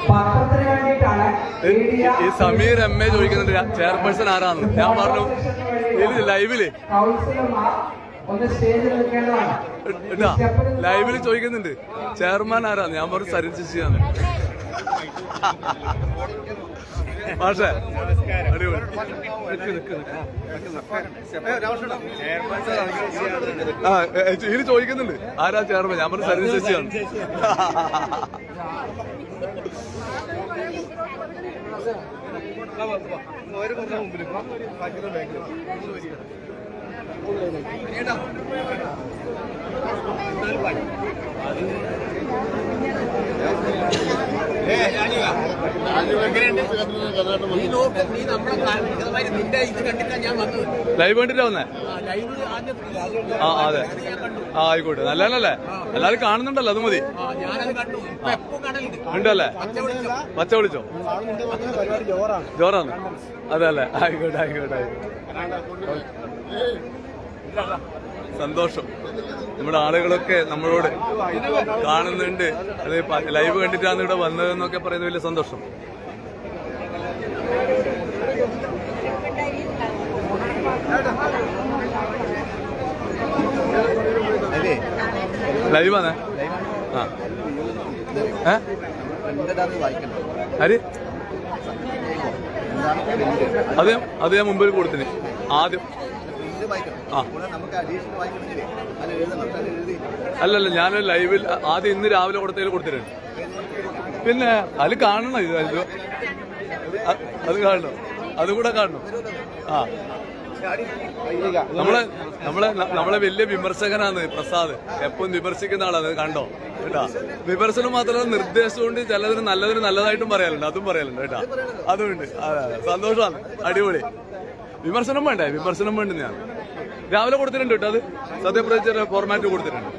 പത്രത്തിന് വേണ്ടിയിട്ടാണ് ഈ സമീർ MA ചോദിക്കുന്നുണ്ട് ചെയർപേഴ്സൺ ആരാന്ന്. ഞാൻ പറഞ്ഞു ലൈവില് കൗൺസിലർമാർ ഒന്ന് സ്റ്റേജിൽ നിൽക്കേണ്ടതാണ്. കേട്ടാ, ലൈവില് ചോദിക്കുന്നുണ്ട് ചെയർമാൻ ആരാന്ന്. ഞാൻ പറഞ്ഞു സരിൻ ശശിയാണ്. പക്ഷേ അടിപൊളി. ഇതിൽ ചോദിക്കുന്നുണ്ട് ആരാ ചെയർമാൻ. ഞാൻ പറഞ്ഞു സരിൻ ശശിയാണ്. ലൈവ് കണ്ടിട്ടാ വന്നേ? ആ അതെ, ആ ആയിക്കോട്ടെ, നല്ലതല്ലേ, എല്ലാരും കാണുന്നുണ്ടല്ലോ, അത് മതി. ഉണ്ടല്ലേ, പച്ച വിളിച്ചോ, ജോറാണ്. അതല്ലേ, ആയിക്കോട്ടെ ആയിക്കോട്ടെ ആയിക്കോട്ടെ. സന്തോഷം, നമ്മുടെ ആളുകളൊക്കെ നമ്മളോട് കാണുന്നുണ്ട്. അത് ലൈവ് കണ്ടിട്ടാണ് ഇവിടെ വന്നതെന്നൊക്കെ പറയുന്നത് വലിയ സന്തോഷം. ലൈവാണ്. ആ ആര് അത് ഞാൻ മുമ്പിൽ കൊടുത്തിന് ആദ്യം. ആ അല്ലല്ല, ഞാൻ ലൈവിൽ ആദ്യം ഇന്ന് രാവിലെ കൊടുത്തതിൽ കൊടുത്തിട്ടുണ്ട്. പിന്നെ അതിൽ കാണണം, ഇത് അത് കാണണം, അതുകൂടെ കാണണം. ആ നമ്മളെ വലിയ വിമർശകനാണ് പ്രസാദ്, എപ്പോഴും വിമർശിക്കുന്ന ആളാണ്, കണ്ടോ കേട്ടാ. വിമർശനം മാത്രമല്ല, നിർദ്ദേശം കൊണ്ട് ചിലതിന് നല്ലതായിട്ടും പറയാറുണ്ട്, അതും പറയാറുണ്ട് കേട്ടാ, അതുമുണ്ട്. അതെ അതെ, സന്തോഷമാണ്, അടിപൊളി. വിമർശനം വേണ്ടേ, വിമർശനം വേണ്ട. ഞാൻ രാവിലെ കൊടുത്തിട്ടുണ്ട് കേട്ടോ, അത് സത്യപ്രതിജ്ഞ ഫോർമാറ്റ് കൊടുത്തിട്ടുണ്ട്.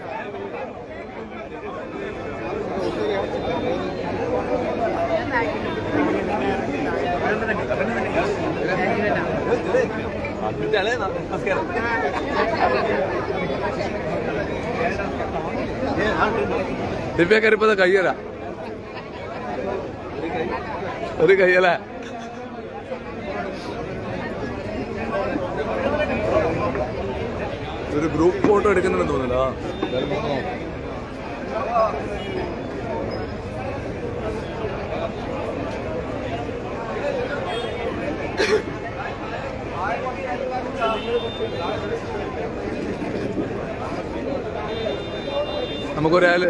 നമസ്കാരം. ദിവ്യ കരിപ്പത കയ്യല, ഒരു കയ്യല. ഒരു ഗ്രൂപ്പ് ഫോട്ടോ എടുക്കുന്നുണ്ടെന്ന് തോന്നില്ല. എന്തായാലും നമുക്ക് നോക്കാം.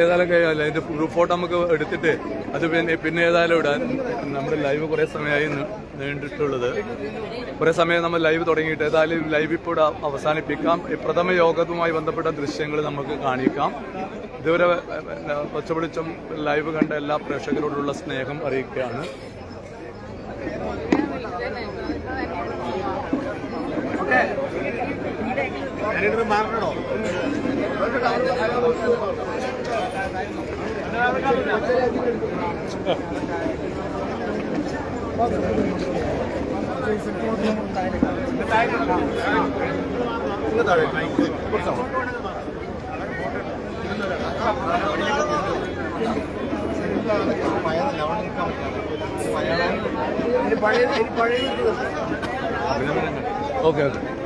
ഏതായാലും കഴിയാമല്ലോ. അതിന്റെ ഗ്രൂപ്പ് ഫോട്ടോ നമുക്ക് എടുത്തിട്ട് അത് പിന്നെ ഏതായാലും ഇടാൻ. നമ്മുടെ ലൈവ് കുറെ സമയമായി നീണ്ടിട്ടുള്ളത്. കുറെ സമയം നമ്മൾ ലൈവ് തുടങ്ങിയിട്ട് ഏതായാലും ലൈവ് ഇപ്പോൾ അവസാനിപ്പിക്കാം. പ്രഥമ യോഗവുമായി ബന്ധപ്പെട്ട ദൃശ്യങ്ങൾ നമുക്ക് കാണിക്കാം. ഇതുവരെ പച്ചപിടിച്ചം ലൈവ് കണ്ട എല്ലാ പ്രേക്ഷകരോടുള്ള സ്നേഹം അറിയിക്കുകയാണ്. Okay okay.